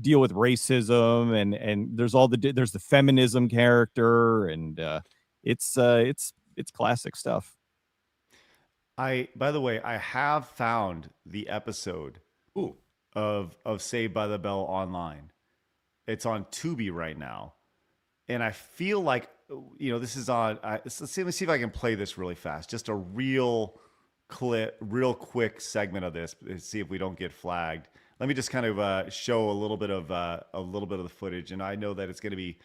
deal with racism and there's the feminism character and it's classic stuff. By the way, I have found the episode of Saved by the Bell online. It's on Tubi right now. And I feel like, this is on, let me see if I can play this really fast. Just a real quick segment of this, see if we don't get flagged. Let me just kind of show a little bit of the footage. And I know that it's going to be,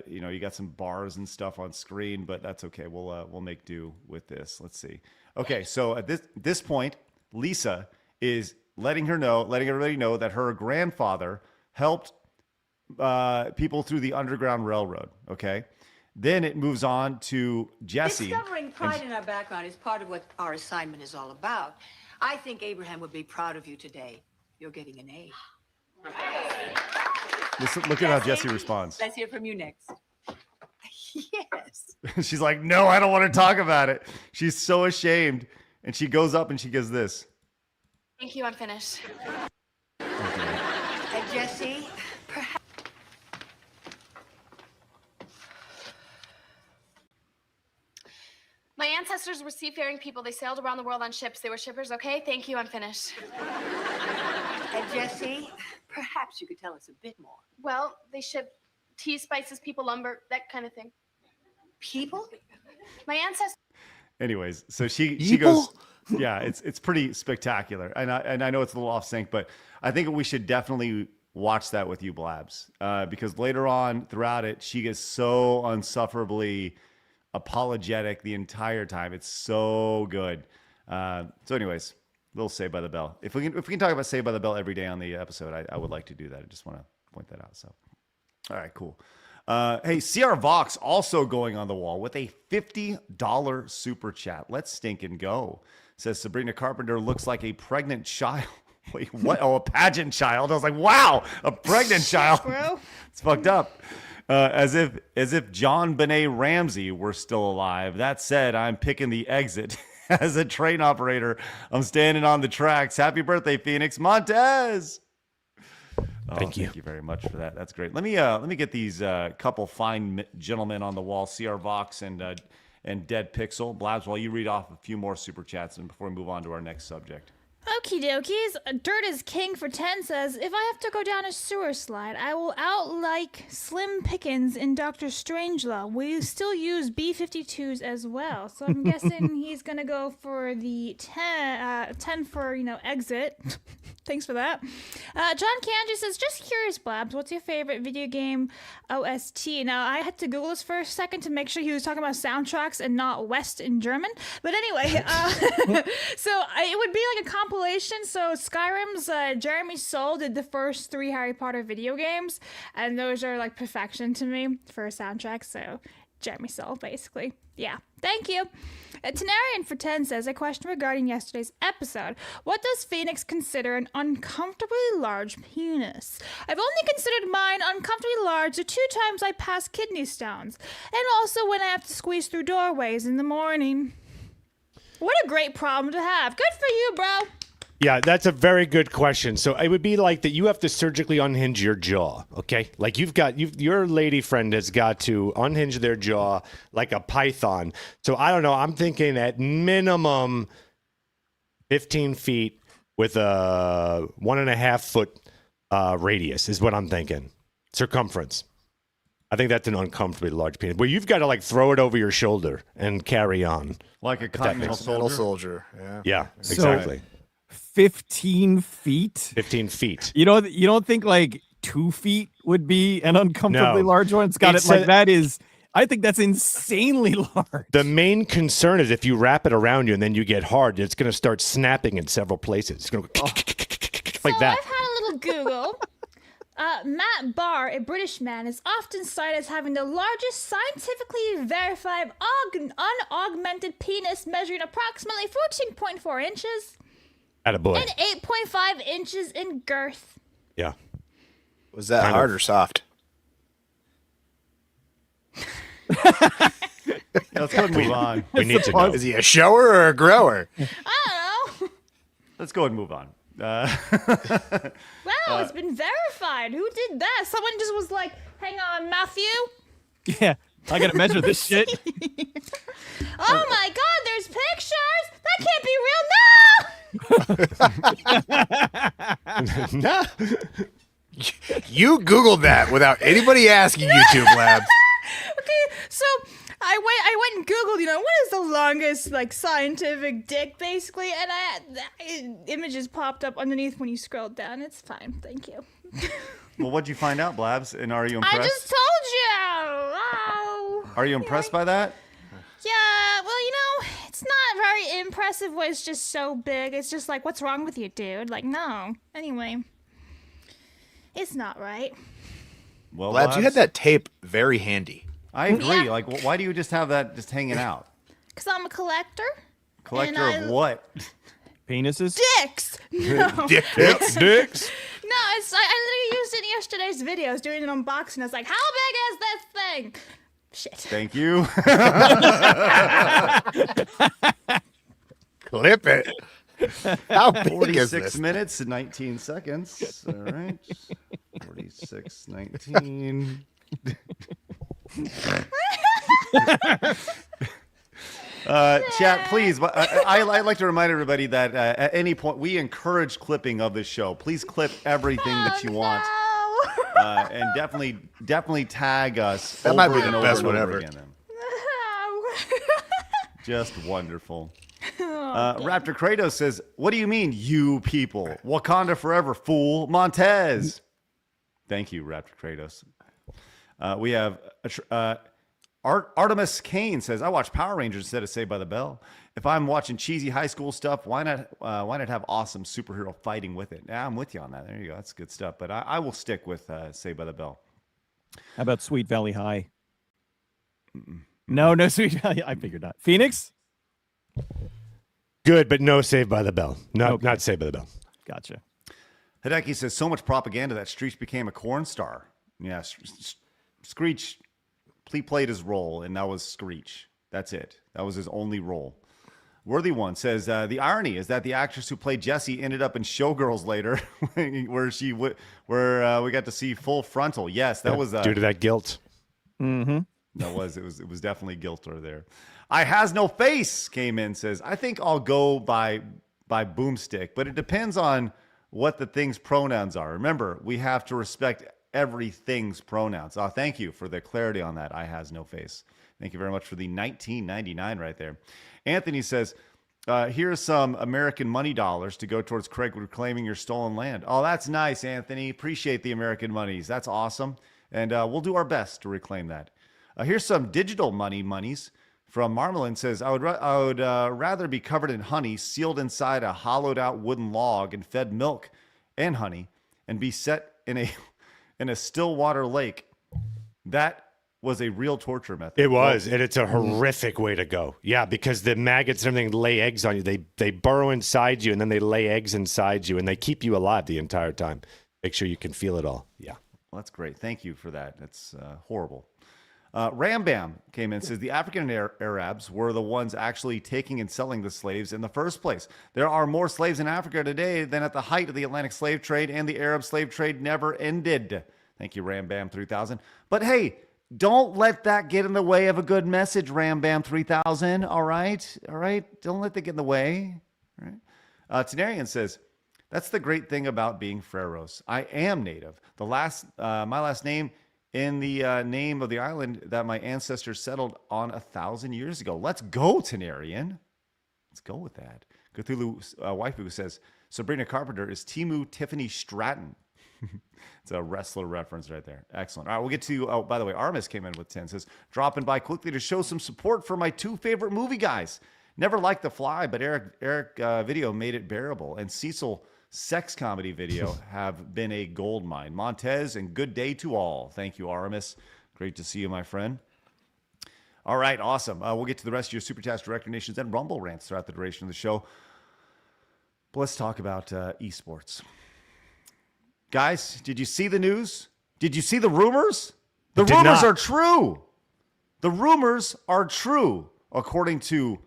you got some bars and stuff on screen, but that's okay. We'll make do with this. Let's see. Okay, so at this point, Lisa is letting everybody know that her grandfather helped people through the Underground Railroad. Okay, then it moves on to Jesse. Discovering pride in our background is part of what our assignment is all about. I think Abraham would be proud of you today. You're getting an A. Look at how Jesse responds. Let's hear from you next. Yes. She's like, no, I don't want to talk about it. She's so ashamed. And she goes up and she gives this. Thank you, I'm finished. Jesse, perhaps. My ancestors were seafaring people. They sailed around the world on ships. They were shippers, okay? Thank you, I'm finished. Jesse, perhaps you could tell us a bit more. Well, they ship tea, spices, people, lumber, that kind of thing. People? My ancestors. Anyways, so she goes, yeah, it's pretty spectacular. And I know it's a little off sync, but I think we should definitely watch that with you, Blabs, because later on throughout it, she gets so unsufferably apologetic the entire time. It's so good. So anyways, little Saved by the Bell. If we can talk about Saved by the Bell every day on the episode, I would like to do that. I just want to point that out. So, all right, cool. Hey, CR Vox also going on the wall with a $50 super chat. Let's stink and go. Says Sabrina Carpenter looks like a pregnant child. Wait, what? Oh, a pageant child. I was like, wow, a pregnant child. Bro. It's fucked up. As if John Benet Ramsey were still alive. That said, I'm picking the exit. As a train operator, I'm standing on the tracks. Happy birthday, Phoenix Montez. Thank you very much for that. That's great. Let me get these couple fine gentlemen on the wall, CR Vox and Dead Pixel. Blabs, while you read off a few more super chats and before we move on to our next subject. Okie dokies. Dirt is King for 10 says, if I have to go down a sewer slide, I will out like Slim Pickens in Dr. Strangelove. Will you still use B-52s as well? So I'm guessing he's going to go for the 10 for, exit. Thanks for that. John Kanji says, just curious, Blabs, what's your favorite video game OST? Now, I had to Google this for a second to make sure he was talking about soundtracks and not West in German. But anyway, so it would be like a compilation. So Skyrim's Jeremy Soule did the first 3 Harry Potter video games, and those are like perfection to me for a soundtrack. So Jeremy Soule, basically. Yeah, thank you. Tenarian for 10 says, a question regarding yesterday's episode. What does Phoenix consider an uncomfortably large penis? I've only considered mine uncomfortably large the 2 times I passed kidney stones, and also when I have to squeeze through doorways in the morning. What a great problem to have. Good for you, bro. Yeah, that's a very good question. So it would be like that you have to surgically unhinge your jaw, okay? Like your lady friend has got to unhinge their jaw like a python. So I don't know. I'm thinking at minimum 15 feet with a 1.5 foot radius is what I'm thinking. Circumference. I think that's an uncomfortably large penis. Where you've got to like throw it over your shoulder and carry on. Like a continental soldier. Yeah. Yeah, exactly. 15 feet. 15 feet. You don't think like 2 feet would be an uncomfortably No. large one? It's got It's it like a- that is. I think that's insanely large. The main concern is if you wrap it around you and then you get hard, it's going to start snapping in several places. It's going to go like that. I've had a little Google. Matt Barr, a British man, is often cited as having the largest scientifically verified unaugmented penis, measuring approximately 14.4 inches Attaboy. and 8.5 inches in girth. Yeah. Was that Kind hard of. or soft? Let's go and move on. We need to know. Is he a shower or a grower? I don't know. Let's go and move on. Wow, it's been verified. Who did that? Someone just was like, hang on, Matthew. Yeah, I gotta measure this shit. Oh my god, there's pictures! That can't be real! No! No. You Googled that without anybody asking YouTube Labs. Okay, so I went and Googled, what is the longest, scientific dick, basically, and images popped up underneath when you scrolled down. It's fine, thank you. Well, what'd you find out, Blabs? And are you impressed? I just told you! Oh. Are you impressed by that? Yeah, well, it's not very impressive when it's just so big. It's just like, what's wrong with you, dude? No. Anyway, it's not right. Well, Labs, you had that tape very handy. I agree. Yeah. Why do you just have that just hanging out? Because I'm a collector. Collector And of what? Penises? Dicks! No. Dicks. No, I literally used it in yesterday's videos doing an unboxing. I was like, how big is this thing? Shit. Thank you. Clip it. How big is 46 this? minutes and 19 seconds. All right. 46, 19. Chat, please. I'd like to remind everybody that at any point we encourage clipping of this show. Please clip everything that you want, and definitely tag us. That might be over the and best over one and over ever. again. Just wonderful. Raptor Kratos says, "What do you mean, you people? Wakanda forever, fool, Montez." Thank you, Raptor Kratos. We have Artemis Kane says, "I watch Power Rangers instead of Saved by the Bell. If I'm watching cheesy high school stuff, why not have awesome superhero fighting with it?" Yeah, I'm with you on that. There you go. That's good stuff. But I will stick with Saved by the Bell. How about Sweet Valley High? No Sweet Valley. I figured not. Phoenix? Good, but no Saved by the Bell. Not Okay. not Saved by the Bell. Gotcha. Hideki says, "So much propaganda that Screech became a corn star." Yeah, Screech, he played his role, and that was Screech. That's it. That was his only role. Worthy One says, "The irony is that the actress who played Jessie ended up in Showgirls later, where we got to see full frontal." Yes, that was due to that guilt. Mm-hmm. It was definitely guilt there. I Has No Face came in, says, "I think I'll go by boomstick, but it depends on what the thing's pronouns are. Remember, we have to respect everything's pronouns." Thank you for the clarity on that. I Has No Face. Thank you very much for the 19.99 right there. Anthony says, "Here's some American money dollars to go towards Craig reclaiming your stolen land." Oh, that's nice, Anthony. Appreciate the American monies. That's awesome. And we'll do our best to reclaim that. Here's some digital monies from Marmalin. Says, I would rather be covered in honey, sealed inside a hollowed out wooden log and fed milk and honey, and be set in a still water lake. That was a real torture method. It was, and it's a horrific way to go. Yeah, because the maggots and everything lay eggs on you. They burrow inside you, and then they lay eggs inside you, and they keep you alive the entire time. Make sure you can feel it all. Yeah. Well, that's great. Thank you for that. That's horrible. Rambam came in and says, "The African Arabs were the ones actually taking and selling the slaves in the first place. There are more slaves in Africa today than at the height of the Atlantic slave trade, and the Arab slave trade never ended." Thank you, Rambam 3000. But hey, don't let that get in the way of a good message, Rambam 3000. All right? Don't let that get in the way. All right? Tenarian says, "That's the great thing about being Freros. I am native. My last name in the name of the island that my ancestors settled on 1,000 years ago." Let's go, Tenarian. Let's go with that. Cthulhu Waifu says, Sabrina Carpenter is Timu Tiffany Stratton. It's a wrestler reference right there. Excellent. All right, we'll get to, oh, by the way, Armis came in with 10, says, dropping by quickly to show some support for my 2 favorite movie guys. Never liked The Fly, but Eric video made it bearable. And Cecil sex comedy video have been a gold mine. Montez and good day to all. Thank you, Aramis. Great to see you, my friend. All right, awesome. We'll get to the rest of your Super Task Director Nations and Rumble rants throughout the duration of the show. But let's talk about esports. Guys, did you see the news? Did you see the rumors? The rumors are true. The rumors are true, according to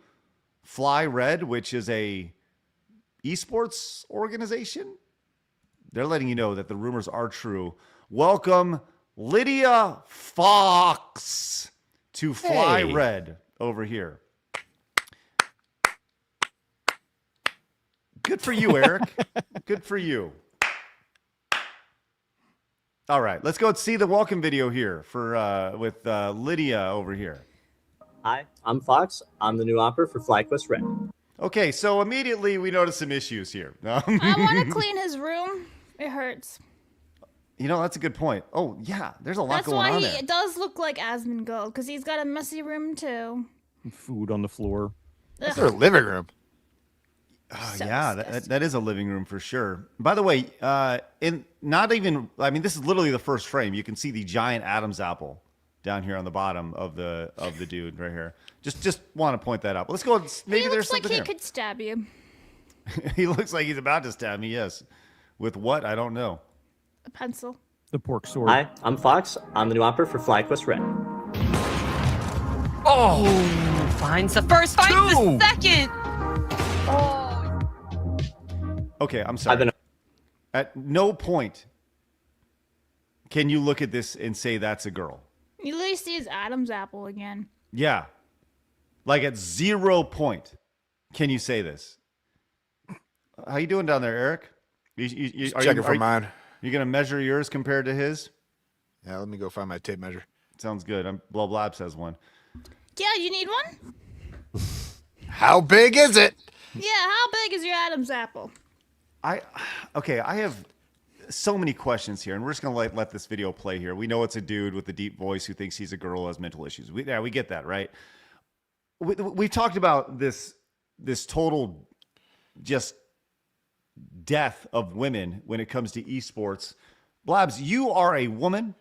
Fly Red, which is a esports organization. They're letting you know that the rumors are true. Welcome, Lydia Fox, to Fly Red over here. Good for you, Eric. Good for you. All right, let's go see the welcome video here for with Lydia over here. Hi, I'm Fox. I'm the new opera for FlyQuest Red. Okay, so immediately we notice some issues here. I want to clean his room. It hurts. You know, that's a good point. Oh, yeah, there's a lot going on there. That's why it does look like Asmongold, because he's got a messy room, too. Food on the floor. That's their living room. So yeah, that is a living room for sure. By the way, this is literally the first frame. You can see the giant Adam's apple down here on the bottom of the dude right here. Just want to point that out. Let's go. Maybe there's something he looks like he could stab you. He looks like he's about to stab me. Yes, with what? I don't know. A pencil. The pork sword. Hi, I'm Fox. I'm the new opera for FlyQuest Red. Oh, finds the first, finds the second. Oh. Okay, I'm sorry. At no point can you look at this and say that's a girl. You literally see his Adam's apple again. Yeah. Like at 0 point can you say this. How you doing down there, Eric? Checking for mine. You going to measure yours compared to his? Yeah, let me go find my tape measure. Sounds good. Blah Blabs has one. Yeah, you need one? How big is it? Yeah, how big is your Adam's apple? I have so many questions here, and we're just going to let this video play here. We know it's a dude with a deep voice who thinks he's a girl who has mental issues. We get that, right? We've talked about this total just death of women when it comes to esports. Blabs, you are a woman.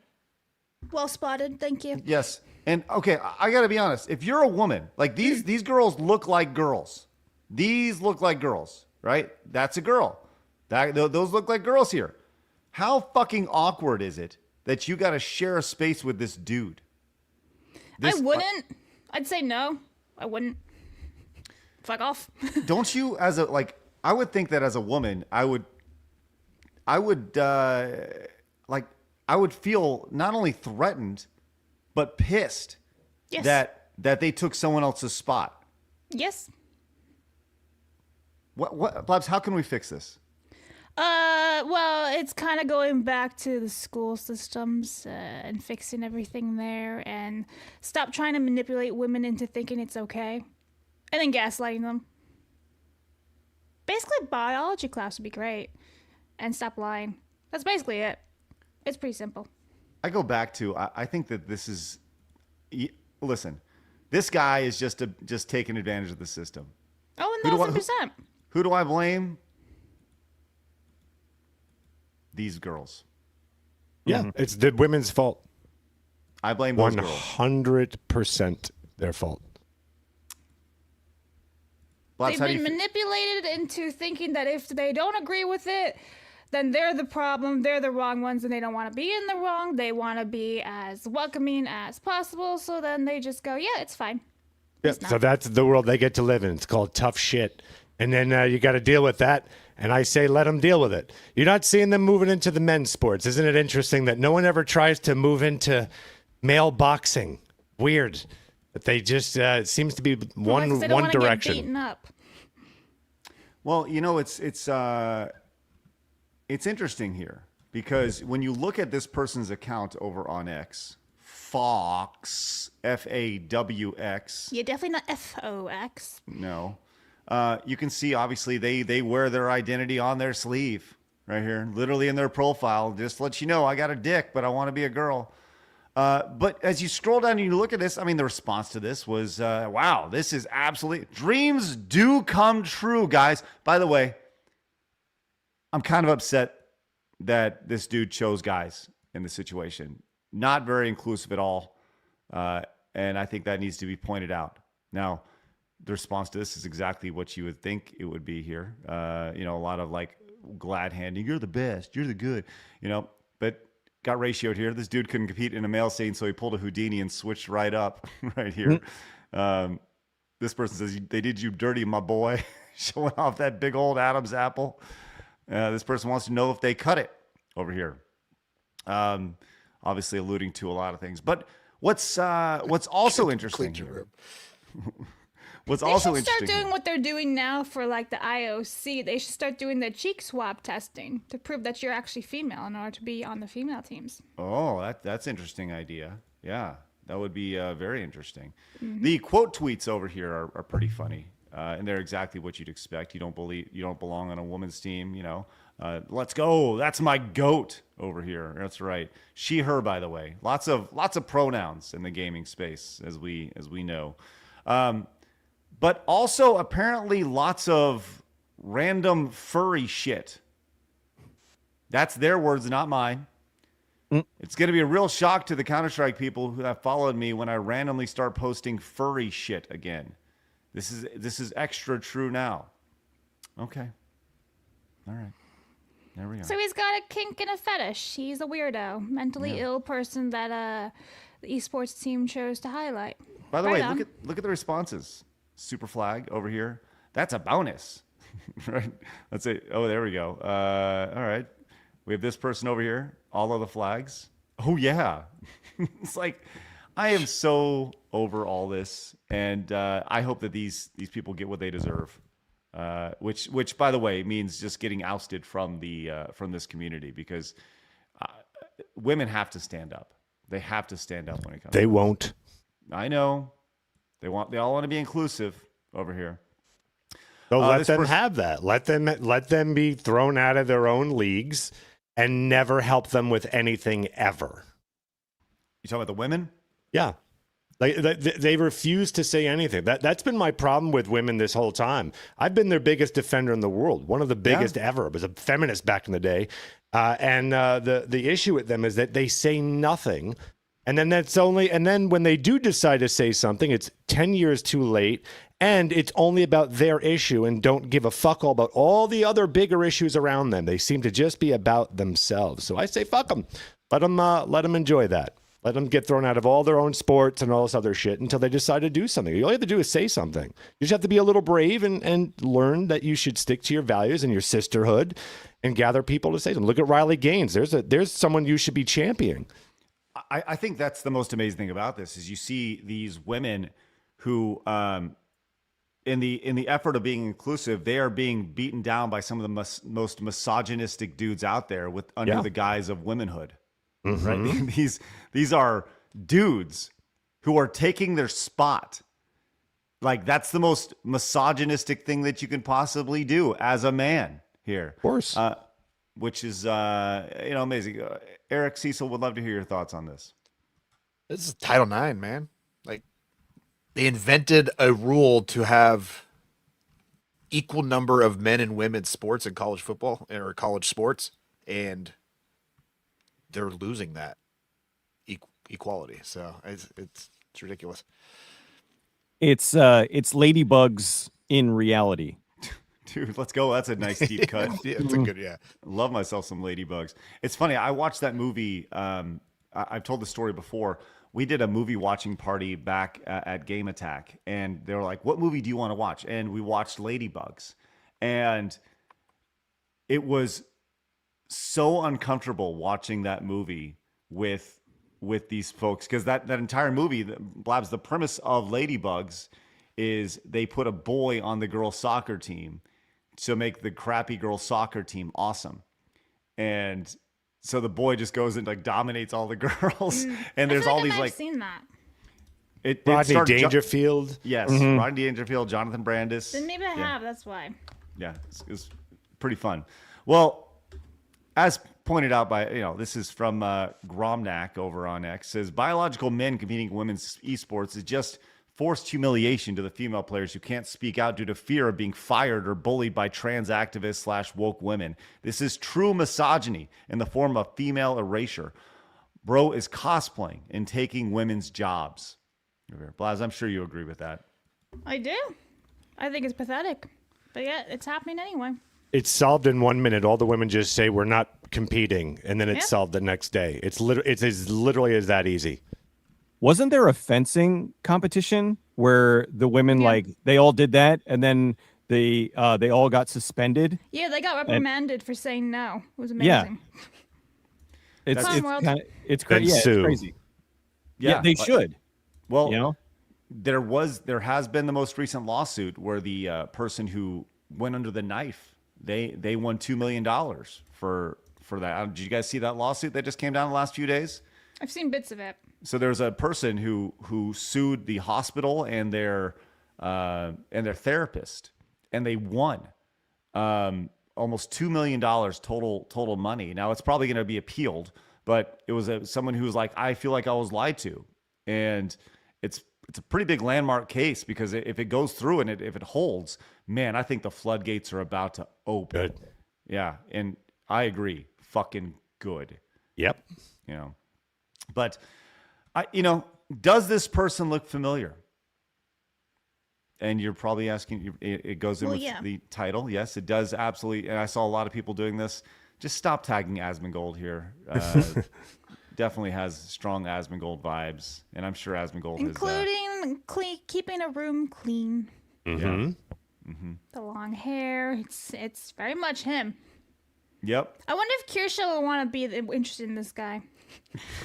Well spotted, thank you. Yes. And okay, I got to be honest. If you're a woman, like these girls look like girls. These look like girls, right? That's a girl. Those look like girls here. How fucking awkward is it that you got to share a space with this dude? I wouldn't. I'd say no. I wouldn't. Fuck off. Don't you, I would think that as a woman, I would feel not only threatened, but pissed. Yes. that they took someone else's spot. Yes. What, Blabs, how can we fix this? Well, it's kind of going back to the school systems and fixing everything there, and stop trying to manipulate women into thinking it's okay, and then gaslighting them. Basically, biology class would be great, and stop lying. That's basically it. It's pretty simple. I go back to, I think that this is, listen, this guy is just taking advantage of the system. Oh, 1,000%. Who do I blame? These girls. Yeah, it's the women's fault. I blame those girls. 100% their fault. They've been manipulated into thinking that if they don't agree with it, then they're the problem, they're the wrong ones, and they don't want to be in the wrong. They want to be as welcoming as possible, so then they just go, yeah, it's fine. Yeah, so that's the world they get to live in. It's called tough shit. And then you got to deal with that. And I say, let them deal with it. You're not seeing them moving into the men's sports. Isn't it interesting that no one ever tries to move into male boxing? Weird. But they just, it seems to be one direction. Get beaten up. Well, you know, it's interesting here because when you look at this person's account over on X, Fox, Fawx. Yeah, definitely not Fox. No. You can see, obviously, they wear their identity on their sleeve right here, literally in their profile. Just let you know, I got a dick, but I want to be a girl. But as you scroll down and you look at this, I mean, the response to this was, wow, this is absolutely, dreams do come true, guys. By the way, I'm kind of upset that this dude chose guys in the situation. Not very inclusive at all. And I think that needs to be pointed out. Now, the response to this is exactly what you would think it would be here. A lot of like glad handing, you're the best, you're the good, but got ratioed here. This dude couldn't compete in a male scene, so he pulled a Houdini and switched right up right here. This person says, they did you dirty, my boy, showing off that big old Adam's apple. This person wants to know if they cut it over here. Obviously alluding to a lot of things. But what's also interesting here, They should start doing what they're doing now for like the IOC. They should start doing the cheek swab testing to prove that you're actually female in order to be on the female teams. Oh, that's interesting idea. Yeah, that would be very interesting. Mm-hmm. The quote tweets over here are pretty funny, and they're exactly what you'd expect. You don't belong on a women's team. Let's go. That's my goat over here. That's right. She, her. By the way, lots of pronouns in the gaming space, as we know. But also apparently lots of random furry shit. That's their words, not mine. It's going to be a real shock to the Counter-Strike people who have followed me when I randomly start posting furry shit again. This is extra true now. Okay. All right. There we go. So he's got a kink and a fetish. He's a weirdo, mentally ill person that the esports team chose to highlight. By the way, look at the responses. Super flag over here. That's a bonus, right? Let's say, oh, there we go. All right. We have this person over here. All of the flags. Oh, yeah. It's like, I am so over all this. And I hope that these people get what they deserve. Which, by the way, means just getting ousted from this community, because women have to stand up. They have to stand up when it comes. They won't. I know. They all want to be inclusive over here. So let them have that. Let them be thrown out of their own leagues and never help them with anything ever. You talking about the women? Yeah. Like they refuse to say anything. That's been my problem with women this whole time. I've been their biggest defender in the world, one of the biggest ever. I was a feminist back in the day, and the issue with them is that they say nothing, and then when they do decide to say something, it's 10 years too late, and it's only about their issue and don't give a fuck all about all the other bigger issues around them. They seem to just be about themselves. So I say fuck them. Let them enjoy that. Let them get thrown out of all their own sports and all this other shit until they decide to do something. All you have to do is say something. You just have to be a little brave and learn that you should stick to your values and your sisterhood and gather people to say something. Look at Riley Gaines. There's someone you should be championing. I think that's the most amazing thing about this is you see these women who, in the effort of being inclusive, they are being beaten down by some of the most misogynistic dudes out there under the guise of womanhood. Mm-hmm. Right? These are dudes who are taking their spot. Like, that's the most misogynistic thing that you can possibly do as a man here. Of course. Which is amazing. Eric, Cecil, would love to hear your thoughts on this. This is Title IX, man. Like, they invented a rule to have equal number of men and women sports in college football or college sports, and they're losing that equality. So it's ridiculous. It's ladybugs in reality. Dude, let's go. That's a nice deep cut. Yeah, it's a good, yeah. Love myself some ladybugs. It's funny. I watched that movie. I've told the story before. We did a movie watching party back at Game Attack, and they were like, what movie do you want to watch? And we watched Ladybugs. And it was so uncomfortable watching that movie with these folks, because that entire movie, Blabs, the premise of Ladybugs is they put a boy on the girls' soccer team to make the crappy girls' soccer team awesome. And so the boy just goes and like dominates all the girls. And there's all these I've seen that. Rodney starred Dangerfield. Yes, Mhm. Rodney Dangerfield, Jonathan Brandis. Then maybe I have. That's why. Yeah, it's pretty fun. Well, as pointed out by, this is from Gromnak over on X, says biological men competing in women's esports is just forced humiliation to the female players who can't speak out due to fear of being fired or bullied by trans activists / woke women. This is true misogyny in the form of female erasure. Bro is cosplaying and taking women's jobs. Blaz, I'm sure you agree with that. I do. I think it's pathetic. But yeah, it's happening anyway. It's solved in 1 minute. All the women just say we're not competing, and then it's Yeah. solved the next day. It's as literally as that easy. Wasn't there a fencing competition where the women they all did that and then they all got suspended? Yeah, they got reprimanded for saying no. It was Yeah. amazing. It's Commonwealth. it's crazy. Yeah, sue. it's crazy. Yeah, they should. Well, there has been the most recent lawsuit where the person who went under the knife, they won $2 million for that. Did you guys see that lawsuit that just came down the last few days? I've seen bits of it. So there's a person who sued the hospital and their therapist, and they won almost $2 million total money. Now it's probably going to be appealed, but it was someone who was like, I feel like I was lied to, and it's a pretty big landmark case because if it goes through and if it holds, man, I think the floodgates are about to open. Good. Yeah, and I agree, fucking good. Yep. But does this person look familiar? And you're probably asking, it goes in with the title. Yes, it does, absolutely. And I saw a lot of people doing this. Just stop tagging Asmongold here. Definitely has strong Asmongold vibes. And I'm sure Asmongold is... Including keeping a room clean. Mm-hmm. The long hair. It's very much him. Yep. I wonder if Kirsha would want to be interested in this guy.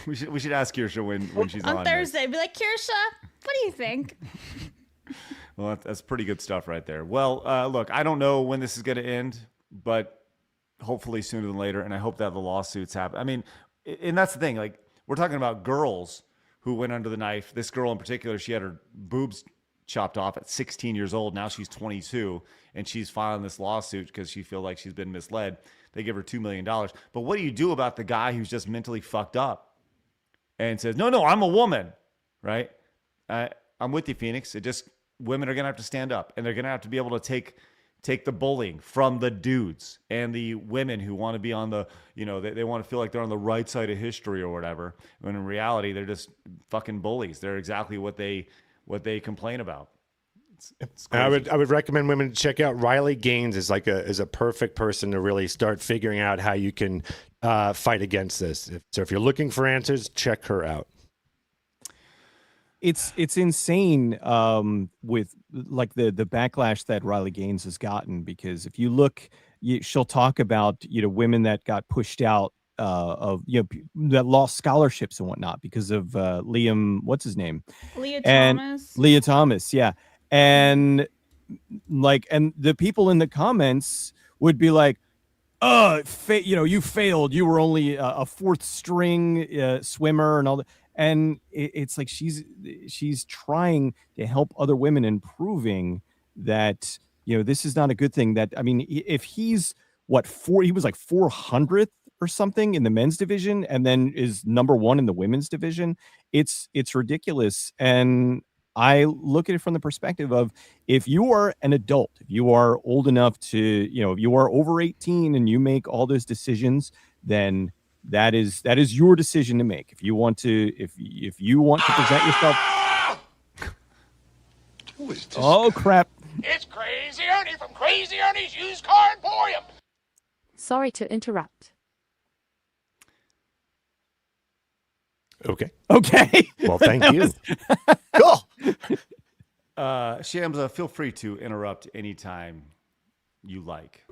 We should ask Kirsha when she's on Thursday. Be like, Kirsha, what do you think? Well, that's pretty good stuff right there. Well, look, I don't know when this is going to end, but hopefully sooner than later. And I hope that the lawsuits happen. I mean, and that's the thing. Like, we're talking about girls who went under the knife. This girl in particular, she had her boobs chopped off at 16 years old. Now she's 22, and she's filing this lawsuit because she feels like she's been misled. They give her $2 million. But what do you do about the guy who's just mentally fucked up and says, no, I'm a woman, right? I'm with you, Phoenix. Women are going to have to stand up, and they're going to have to be able to take the bullying from the dudes and the women who want to be on the, they want to feel like they're on the right side of history or whatever. When in reality, they're just fucking bullies. They're exactly what they complain about. It's I would recommend women check out Riley Gaines is a perfect person to really start figuring out how you can fight against this. So if you're looking for answers, check her out. It's insane with like the backlash that Riley Gaines has gotten, because if you look, she'll talk about women that got pushed out that lost scholarships and whatnot because of Liam, what's his name? Leah Thomas, yeah. And the people in the comments would be like, you failed. You were only a fourth string swimmer and all that. And it's like she's trying to help other women and proving that, this is not a good thing. That, I mean, if he's he was like 400th or something in the men's division and then is number one in the women's division, it's ridiculous. And I look at it from the perspective of, if you are an adult, if you are old enough to, if you are over 18 and you make all those decisions, then that is your decision to make. If you want to, if you want to present yourself. Who is this? Oh, crap. It's Crazy Ernie from Crazy Ernie's Used Car Emporium. Sorry to interrupt. Okay. Well, thank you. Cool. Shamsa, feel free to interrupt anytime you like.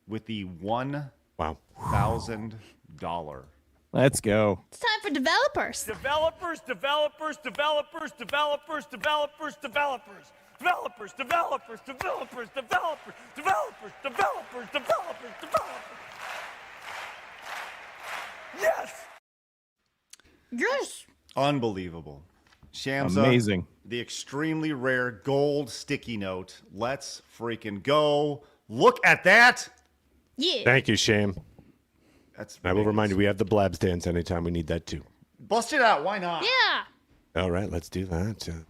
With the $1,000. Let's go. It's time for developers. Developers. Yes. Unbelievable. Shamsa. Amazing. The extremely rare gold sticky note. Let's freaking go. Look at that. Yeah. Thank you, Sham. That's I will remind you, we have the blab stands anytime we need that too. Bust it out. Why not? Yeah. All right, let's do that. Here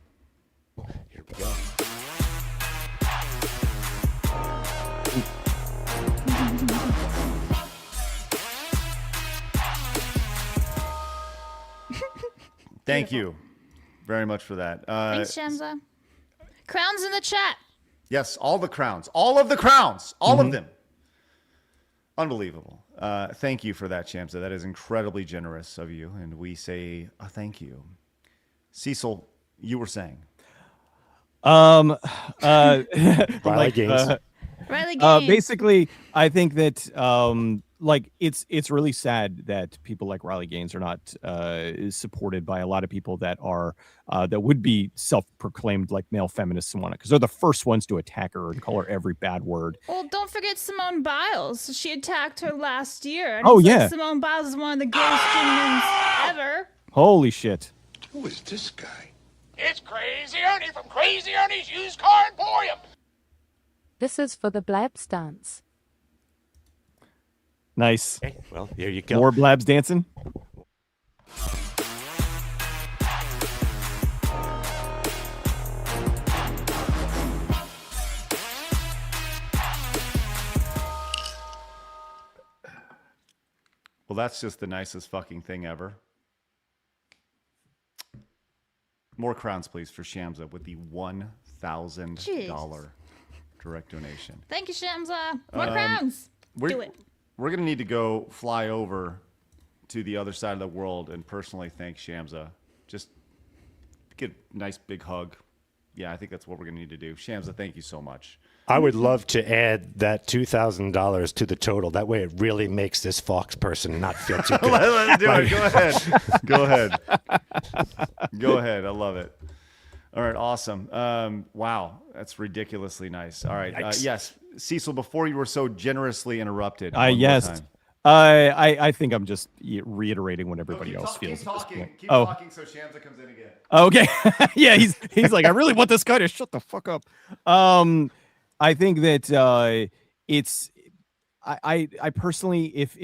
we go. Thank you very much for that. Thanks, Shamsa. Crowns in the chat. Yes, all the crowns. All of the crowns. All of them. Unbelievable. Thank you for that, Shamsa. That is incredibly generous of you, and we say thank you. Cecil, you were saying. Riley like, Gaines. Riley Gaines. Basically, I think that like it's really sad that people like Riley Gaines are not supported by a lot of people that are that would be self-proclaimed like male feminists and whatnot, because they're the first ones to attack her and call her every bad word. Well, don't forget Simone Biles. She attacked her last year. And Oh, it's like yeah. Simone Biles is one of the gayest humans ever. Holy shit. Who is this guy? It's Crazy Ernie from Crazy Ernie's Used Car Emporium. This is for the blab stance. Nice. Okay, well, there you go. More blabs dancing. Well, that's just the nicest fucking thing ever. More crowns, please, for Shamsa with the $1,000 direct donation. Thank you, Shamsa. More crowns. Do it. We're going to need to go fly over to the other side of the world and personally thank Shamsa. Just get a nice big hug. Yeah, I think that's what we're going to need to do. Shamsa, thank you so much. I would love to add that $2,000 to the total. That way it really makes this Fox person not feel too good. Let's do it. Go ahead. Go ahead. Go ahead. I love it. All right. Awesome. Wow. That's ridiculously nice. All right. Yes. Cecil, before you were so generously interrupted. Yes. I think I'm just reiterating what everything else feels. Keep talking. Keep Oh. talking so Shamsa comes in again. Okay. Yeah, he's like, I really want this guy to shut the fuck up. I think that it's I personally, if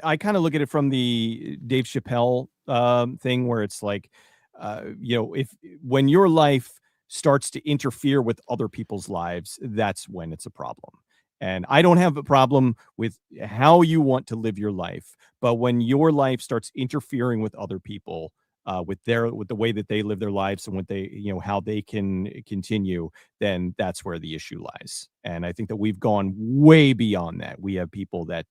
I kind of look at it from the Dave Chappelle thing, where it's like, when your life starts to interfere with other people's lives, that's when it's a problem. And I don't have a problem with how you want to live your life, but when your life starts interfering with other people, with the way that they live their lives and what they, how they can continue, then that's where the issue lies. And I think that we've gone way beyond that. We have people that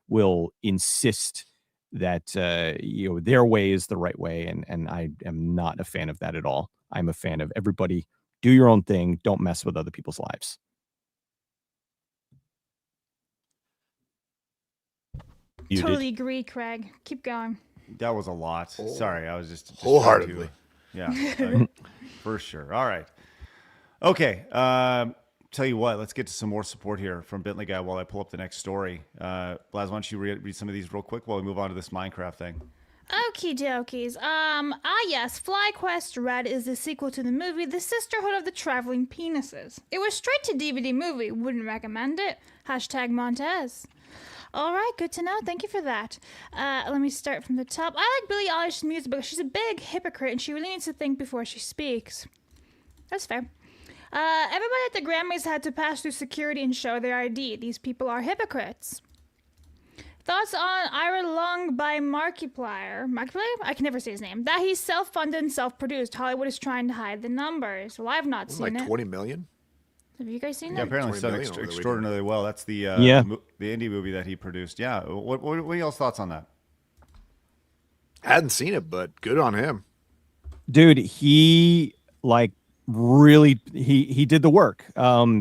will insist that their way is the right way, and I am not a fan of that at all. I'm a fan of everybody do your own thing, don't mess with other people's lives. Totally agree, Craig. Keep going. That was a lot. Sorry, I was just wholeheartedly. Yeah, for sure. All right. Okay. Tell you what, let's get to some more support here from Bentley Guy while I pull up the next story. Laz, why don't you read some of these real quick while we move on to this Minecraft thing? Okie dokies. Yes, FlyQuest Red is the sequel to the movie The Sisterhood of the Traveling Penises. It was straight to DVD movie. Wouldn't recommend it. # Montez. All right, good to know. Thank you for that. Let me start from the top. I like Billie Eilish's music because she's a big hypocrite and she really needs to think before she speaks. That's fair. Everybody at the Grammys had to pass through security and show their ID. These people are hypocrites. Thoughts on Ira Long by Markiplier? Markiplier? I can never say his name. That he's self-funded and self-produced. Hollywood is trying to hide the numbers. Well, I've not seen it. 20 million? Have you guys seen Yeah, that? apparently it's done extraordinarily well. That's the the indie movie that he produced. Yeah. What are y'all's thoughts on that? Hadn't seen it, but good on him. Dude, he really he did the work.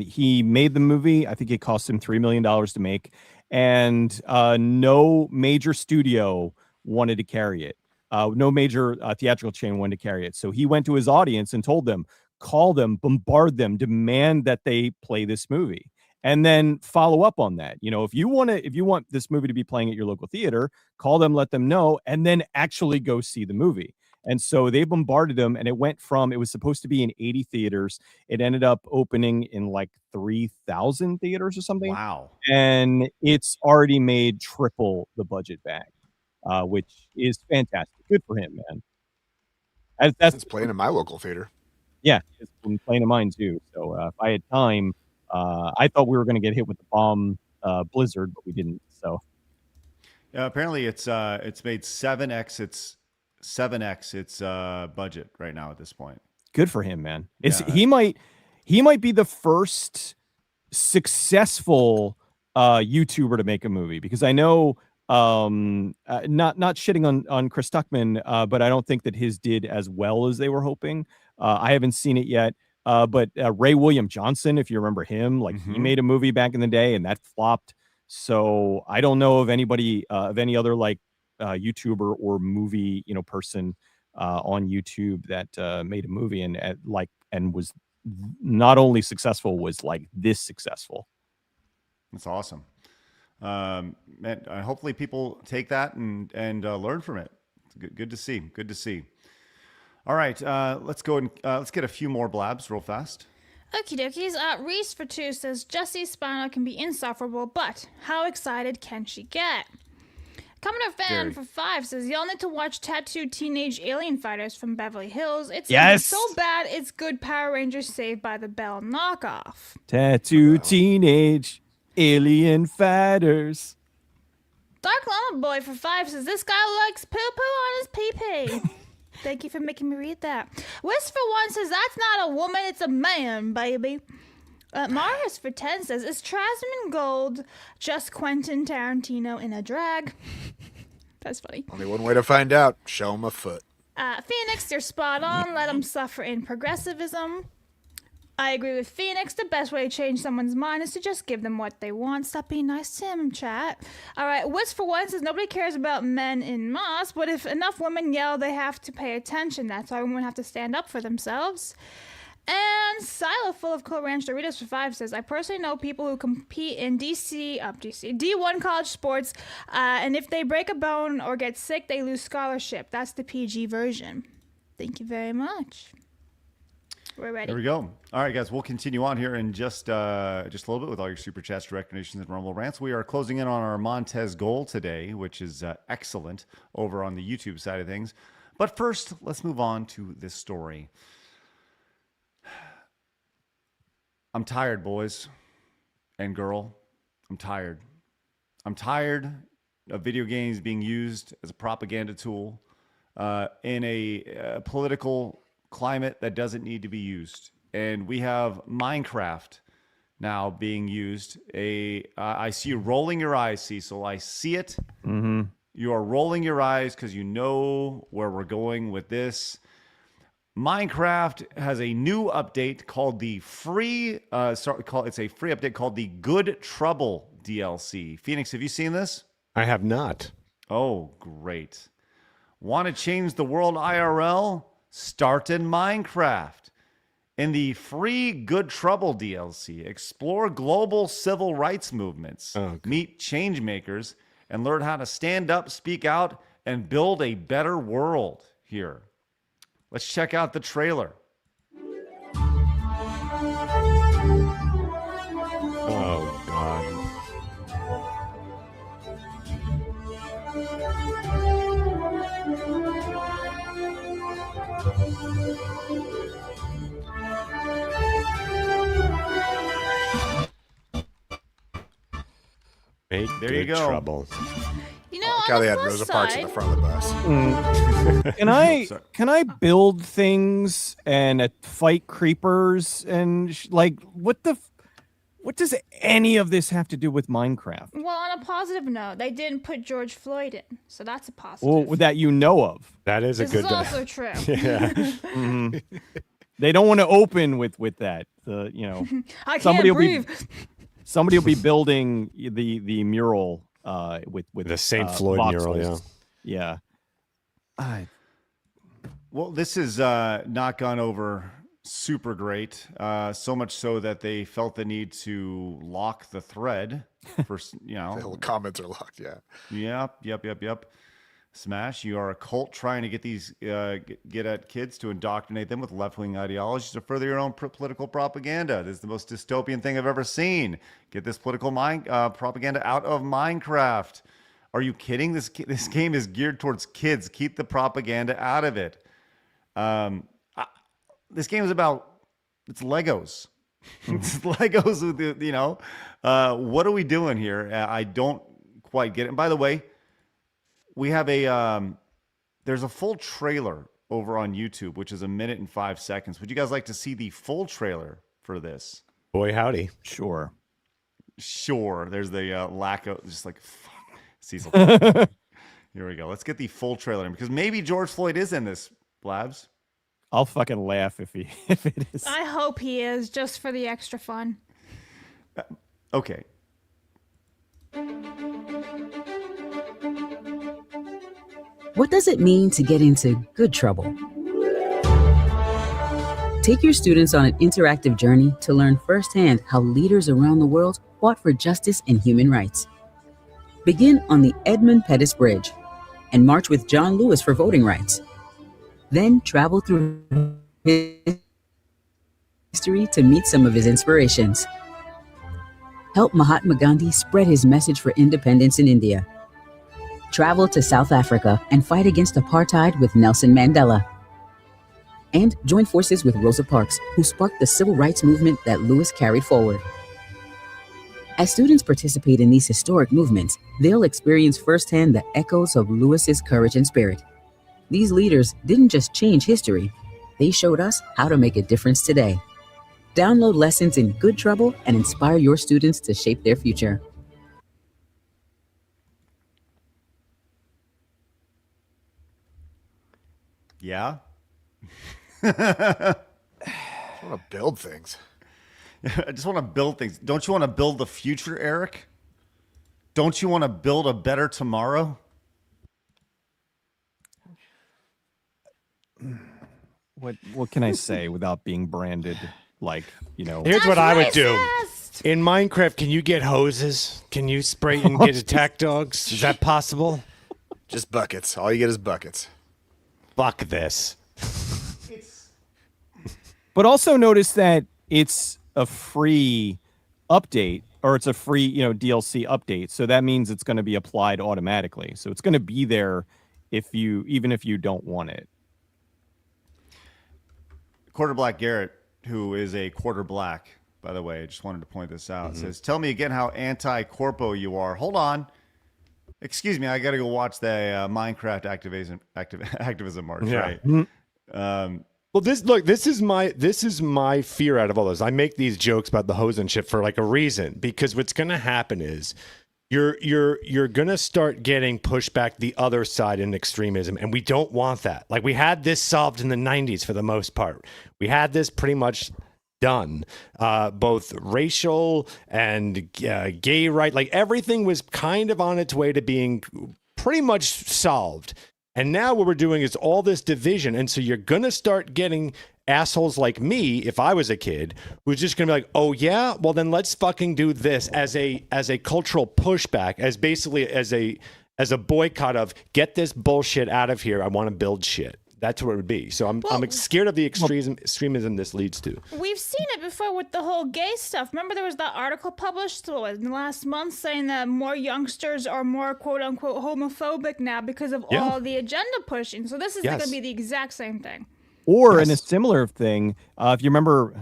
He made the movie. I think it cost him $3 million to make, and no major studio wanted to carry it. No major theatrical chain wanted to carry it. So he went to his audience and told them, call them, bombard them, demand that they play this movie, and then follow up on that. If you want this movie to be playing at your local theater, call them, let them know, and then actually go see the movie. And so they bombarded them, and it was supposed to be in 80 theaters. It ended up opening in like 3,000 theaters or something. Wow. And it's already made triple the budget back, which is fantastic. Good for him, man. That's playing in my local theater. Yeah, it's been playing in mine too. So if I had time, I thought we were going to get hit with the bomb blizzard, but we didn't. So yeah, apparently it's made 7x its budget right now at this point. good for him, man. He might be the first successful YouTuber to make a movie, because I know not shitting on Chris Tuckman, but I don't think that his did as well as they were hoping. I haven't seen it yet, but Ray William Johnson, if you remember him, like he made a movie back in the day and that flopped. So I don't know of anybody of any other like YouTuber or movie person on YouTube that made a movie and was not only successful, was like this successful. That's awesome. And hopefully people take that and learn from it. It's good to see. Good to see. All right, let's go and let's get a few more blabs real fast. Okie dokies. Reese for 2 says Jessie Spano can be insufferable, but how excited can she get? Commenter fan for 5 says y'all need to watch Tattooed Teenage Alien Fighters from Beverly Hills. It's so bad it's good Power Rangers Saved by the Bell knockoff. Tattooed Teenage Alien Fighters. Dark Llama Boy for 5 says this guy likes poo-poo on his pee-pee. Thank you for making me read that. Wisp for 1 says that's not a woman, it's a man, baby. Marius for 10 says, is Transmongold just Quentin Tarantino in a drag? That's funny. Only one way to find out. Show him a foot. Phoenix, you're spot on. Let him suffer in progressivism. I agree with Phoenix. The best way to change someone's mind is to just give them what they want. Stop being nice to him, chat. All right, Wisp for 1 says nobody cares about men in mass, but if enough women yell, they have to pay attention. That's why women have to stand up for themselves. And Silo full of Cool Ranch Doritos for 5 says, I personally know people who compete in D1 college sports, and if they break a bone or get sick, they lose scholarship. That's the PG version. Thank you very much. We're ready. There we go. All right, guys, we'll continue on here in just a little bit with all your super chats, direct donations, and Rumble rants. We are closing in on our Montez goal today, which is excellent over on the YouTube side of things. But first, let's move on to this story. I'm tired, boys and girl. I'm tired. I'm tired of video games being used as a propaganda tool in a political climate that doesn't need to be used. And we have Minecraft now being used. I see you rolling your eyes, Cecil. I see it. Mm-hmm. You are rolling your eyes because you know where we're going with this. Minecraft has a new update called the free. It's a free update called the Good Trouble DLC. Phoenix, have you seen this? I have not. Oh, great! Want to change the world IRL? Start in Minecraft. In the free Good Trouble DLC, explore global civil rights movements, meet change makers, and learn how to stand up, speak out, and build a better world here. Let's check out the trailer. Oh, God. Make There you good go. trouble. You know, How on they the had plus Rosa Parks in side, the front of the bus. Can I build things and fight creepers and what does any of this have to do with Minecraft? well, on a positive note, they didn't put George Floyd in, so that's a positive. Well, that you know of. That is a This good. is also true. Yeah. Mhm. They don't want to open with that. I can't breathe. Somebody will be building the mural with The Saint Floyd mural. Yeah. Yeah. Well, this is not gone over super great. So much so that they felt the need to lock the thread for The whole comments are locked. Yeah. Yep. Smash, you are a cult trying to get these get at kids to indoctrinate them with left-wing ideologies to further your own political propaganda. This is the most dystopian thing I've ever seen. Get this political propaganda out of Minecraft. Are you kidding? This game is geared towards kids. Keep the propaganda out of it. This game is about, it's Legos. It's Legos with what are we doing here? I don't quite get it. And by the way, we have there's a full trailer over on YouTube, which is 1 minute and 5 seconds. Would you guys like to see the full trailer for this? Boy, howdy. Sure. There's the lack of, just like, fuck, Cecil. Here we go. Let's get the full trailer in, because maybe George Floyd is in this, Blabs. I'll fucking laugh if it is. I hope he is, just for the extra fun. Okay. What does it mean to get into good trouble? Take your students on an interactive journey to learn firsthand how leaders around the world fought for justice and human rights. Begin on the Edmund Pettus Bridge and march with John Lewis for voting rights. Then travel through history to meet some of his inspirations. Help Mahatma Gandhi spread his message for independence in India. Travel to South Africa and fight against apartheid with Nelson Mandela. And join forces with Rosa Parks, who sparked the civil rights movement that Lewis carried forward. As students participate in these historic movements, they'll experience firsthand the echoes of Lewis's courage and spirit. These leaders didn't just change history, they showed us how to make a difference today. Download lessons in Good Trouble and inspire your students to shape their future. Yeah. I want to build things. I just want to build things. Don't you want to build the future, Eric? Don't you want to build a better tomorrow? What can I say without being branded like, Here's what I would do. In Minecraft, can you get hoses? Can you spray and get attack dogs? Is that possible? Just buckets. All you get is buckets. Fuck this. But also notice that it's a free update, or it's a free, DLC update. So that means it's going to be applied automatically. So it's going to be there even if you don't want it. Quarter Black Garrett, who is a quarter black, by the way, I just wanted to point this out, says, tell me again how anti-corpo you are. Hold on. Excuse me, I got to go watch the Minecraft activism march, Yeah. right? Well, this is my fear out of all this. I make these jokes about the hose and shit for like a reason, because what's going to happen is you're going to start getting pushback the other side in extremism, and we don't want that. Like, we had this solved in the 90s for the most part. We had this pretty much done, both racial and gay right. Like, everything was kind of on its way to being pretty much solved. And now what we're doing is all this division. And so you're going to start getting assholes like me, if I was a kid, who's just going to be like, oh, yeah, well, then let's fucking do this as a cultural pushback, as basically as a boycott of get this bullshit out of here. I want to build shit. That's what it would be. So I'm scared of the extremism this leads to. We've seen it before with the whole gay stuff. Remember there was that article published in the last month saying that more youngsters are more quote-unquote homophobic now because of all the agenda pushing. So this is going to be the exact same thing. Or in a similar thing, if you remember,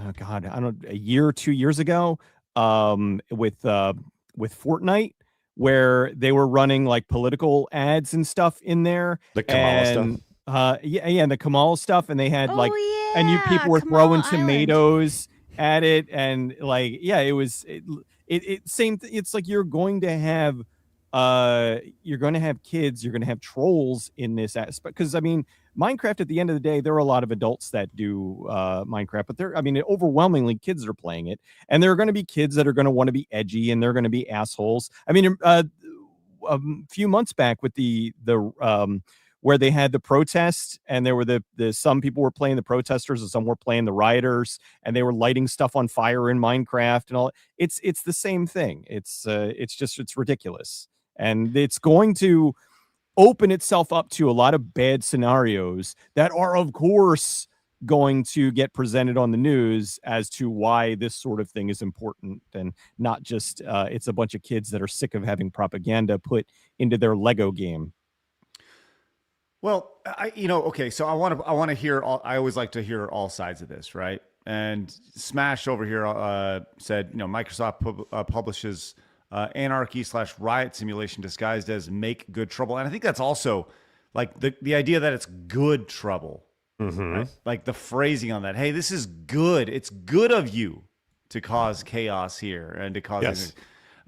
a year or 2 years ago, with Fortnite, where they were running like political ads and stuff in there. The Kamala stuff. The Kamala stuff, and they had and people were throwing tomatoes at it, and it's like you're going to have kids, you're going to have trolls in this aspect, because Minecraft, at the end of the day, there are a lot of adults that do Minecraft, but overwhelmingly kids are playing it, and there are going to be kids that are going to want to be edgy, and they're going to be assholes. A few months back with the where they had the protests, and there were the some people were playing the protesters and some were playing the rioters, and they were lighting stuff on fire in Minecraft and all. It's the same thing. It's ridiculous, and it's going to open itself up to a lot of bad scenarios that are, of course, going to get presented on the news as to why this sort of thing is important, and not just it's a bunch of kids that are sick of having propaganda put into their Lego game. Well, okay, so I want to hear I always like to hear all sides of this, right? And Smash over here said, Microsoft publishes anarchy/riot simulation disguised as make good trouble. And I think that's also like the idea that it's good trouble. Right? Like the phrasing on that. Hey, this is good. It's good of you to cause chaos here and to cause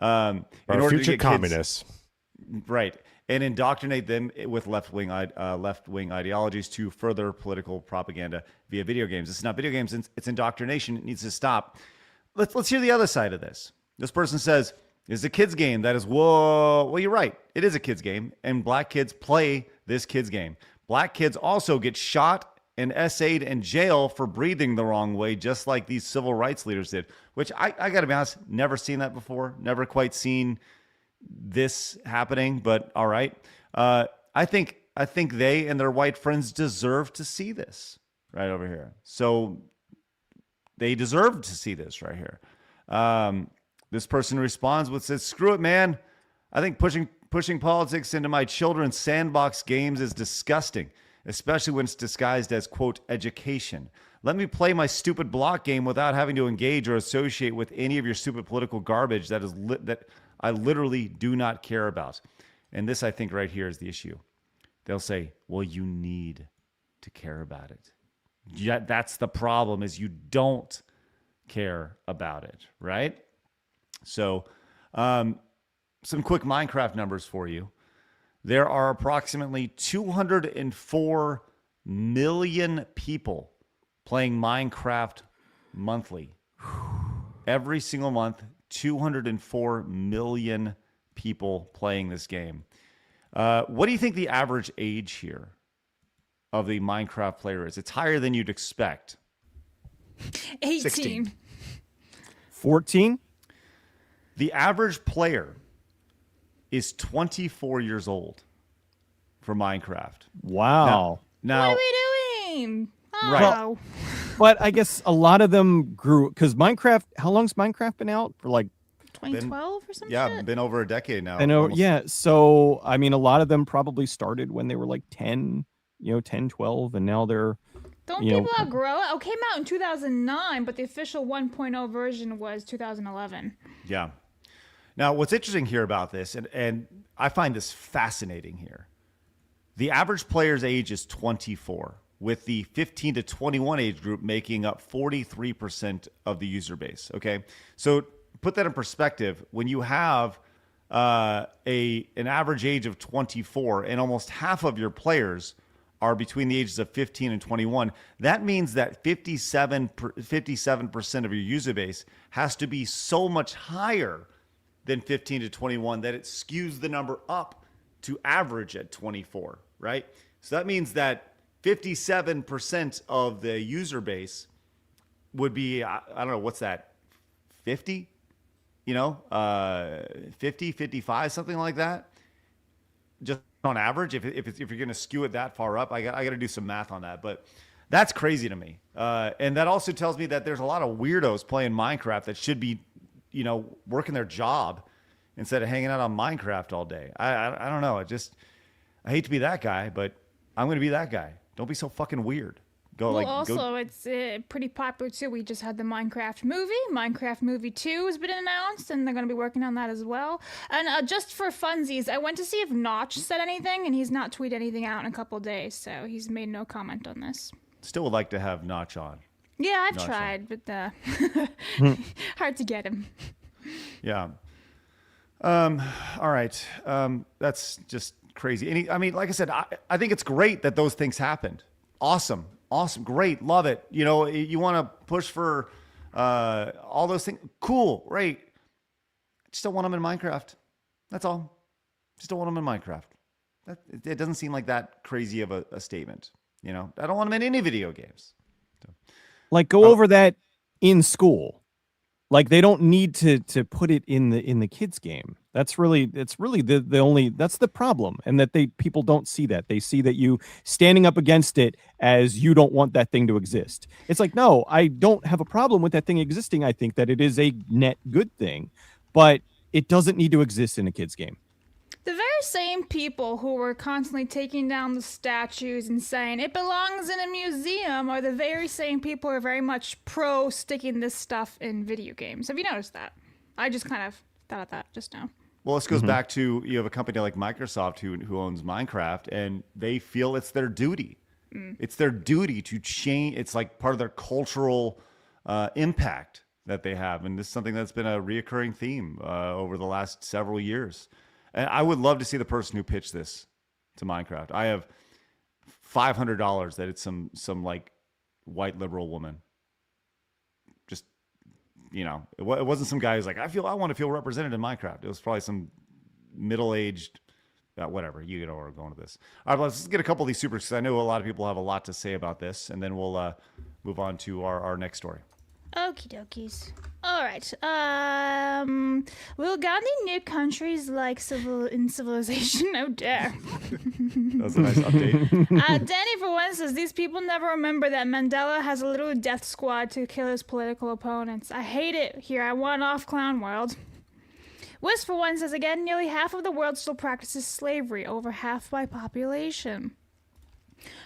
in order future to get communists, right? And indoctrinate them with left-wing ideologies to further political propaganda via video games. It's not video games; it's indoctrination. It needs to stop. Let's hear the other side of this. This person says, "It's a kids' game." That is, whoa. Well, you're right. It is a kids' game, and black kids play this kids' game. Black kids also get shot and essayed in jail for breathing the wrong way, just like these civil rights leaders did, which I got to be honest, never seen that before, never quite seen this happening, but all right. I think they and their white friends deserve to see this right over here. So they deserve to see this right here. This person responds with says, "Screw it, man. I think pushing politics into my children's sandbox games is disgusting, especially when it's disguised as, quote, education. Let me play my stupid block game without having to engage or associate with any of your stupid political garbage that I literally do not care about." And this, I think, right here is the issue. They'll say, well, you need to care about it. Yeah, that's the problem, is you don't care about it, right? So some quick Minecraft numbers for you. There are approximately 204 million people playing Minecraft monthly. Every single month, 204 million people playing this game. What do you think the average age here of the Minecraft player is? It's higher than you'd expect. 18. 16. 14? The average player is 24 years old for Minecraft. Wow. Now what are we doing? Oh. Right. But I guess a lot of them grew because Minecraft. How long's Minecraft been out? For like 2012 or something? Yeah, been over a decade now. I know. Yeah. So, I mean, a lot of them probably started when they were like 10, 10, 12, and now they're. Don't people outgrow it? It came out in 2009, but the official 1.0 version was 2011. Yeah. Now, what's interesting here about this, and I find this fascinating here, the average player's age is 24, with the 15 to 21 age group making up 43% of the user base. Okay, so put that in perspective. When you have an average age of 24 and almost half of your players are between the ages of 15 and 21, that means that 57% of your user base has to be so much higher than 15 to 21 that it skews the number up to average at 24, right? So that means that 57% of the user base would be, I don't know, what's that, 50? 50, 55, something like that. Just on average, if you're going to skew it that far up, I got to do some math on that. But that's crazy to me. And that also tells me that there's a lot of weirdos playing Minecraft that should be, working their job instead of hanging out on Minecraft all day. I don't know. I hate to be that guy, but I'm going to be that guy. Don't be so fucking weird. It's pretty popular too. We just had the Minecraft movie. Minecraft movie 2 has been announced, and they're going to be working on that as well. And just for funsies, I went to see if Notch said anything, and he's not tweeted anything out in a couple of days, so he's made no comment on this. Still would like to have Notch on. Yeah, I've tried, but hard to get him. Yeah. All right. That's just crazy. Like I said, I think it's great that those things happened. Awesome. Great. Love it. You want to push for all those things. Cool. Great. I just don't want them in Minecraft. That's all. Just don't want them in Minecraft. It doesn't seem like that crazy of a statement. I don't want them in any video games. Like, go over that in school. Like, they don't need to put it in the kids game. It's really the only, that's the problem. And that people don't see that. They see that you standing up against it as you don't want that thing to exist. It's like, no, I don't have a problem with that thing existing. I think that it is a net good thing, but it doesn't need to exist in a kid's game. The very same people who were constantly taking down the statues and saying it belongs in a museum are the very same people who are very much pro sticking this stuff in video games. Have you noticed that? I just kind of thought of that just now. Well, this goes back to, you have a company like Microsoft who owns Minecraft, and they feel it's their duty. It's their duty to change. It's like part of their cultural impact that they have. And this is something that's been a reoccurring theme over the last several years. And I would love to see the person who pitched this to Minecraft. I have $500 that it's some like white liberal woman. Just, you know, it wasn't some guy who's like, I want to feel represented in Minecraft. It was probably some middle-aged, whatever. You know where we're going with this. All right, let's get a couple of these supers because I know a lot of people have a lot to say about this, and then we'll move on to our next story. Okie dokies. All right. Will Gandhi nuke countries like civilization? Oh, dare. That was a nice update. Danny, for one, says these people never remember that Mandela has a little death squad to kill his political opponents. I hate it here. I want off Clown World. Wisp, for one, says again, nearly half of the world still practices slavery, over half by population.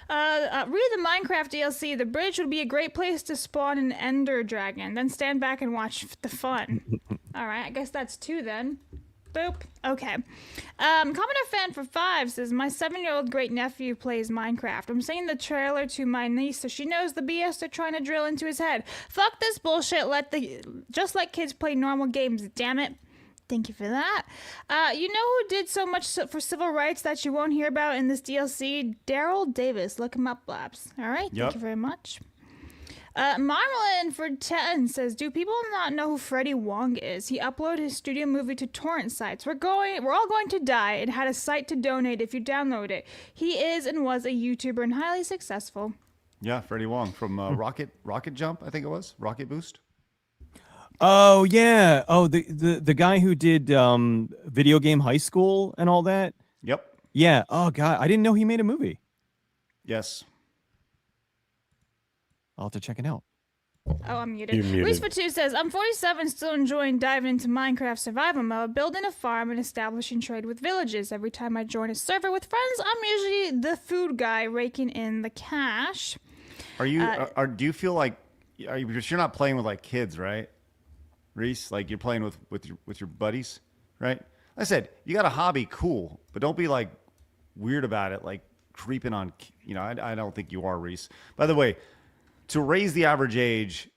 Read the Minecraft DLC. The bridge would be a great place to spawn an ender dragon. Then stand back and watch the fun. All right, I guess that's 2 then. Boop. Okay. Commenter fan for 5 says, my 7-year-old great nephew plays Minecraft. I'm saying the trailer to my niece so she knows the BS they're trying to drill into his head. Fuck this bullshit. Just let kids play normal games, damn it. Thank you for that. You know who did so much for civil rights that you won't hear about in this DLC? Daryl Davis. Look him up, Blabs. All right. Thank you very much. Marmalin for 10 says, do people not know who Freddie Wong is? He uploaded his studio movie to torrent sites. We're all going to die. It had a site to donate if you download it. He is and was a YouTuber and highly successful. Yeah, Freddie Wong from Rocket Jump, I think it was. Rocket Boost. Oh yeah. Oh, the guy who did Video Game High School and all that. Yep. Yeah. Oh god, I didn't know he made a movie. Yes. I'll have to check it out. Oh, I'm muted. Reese for 2 says, I'm 47, still enjoying diving into Minecraft survival mode, building a farm and establishing trade with villages. Every time I join a server with friends, I'm usually the food guy raking in the cash. Are you? Do you feel like you're not playing with like kids, right? Reese, like you're playing with your buddies, right? Like I said, you got a hobby, cool, but don't be like weird about it, like creeping on. You know, I don't think you are, Reese. By the way, to raise the average age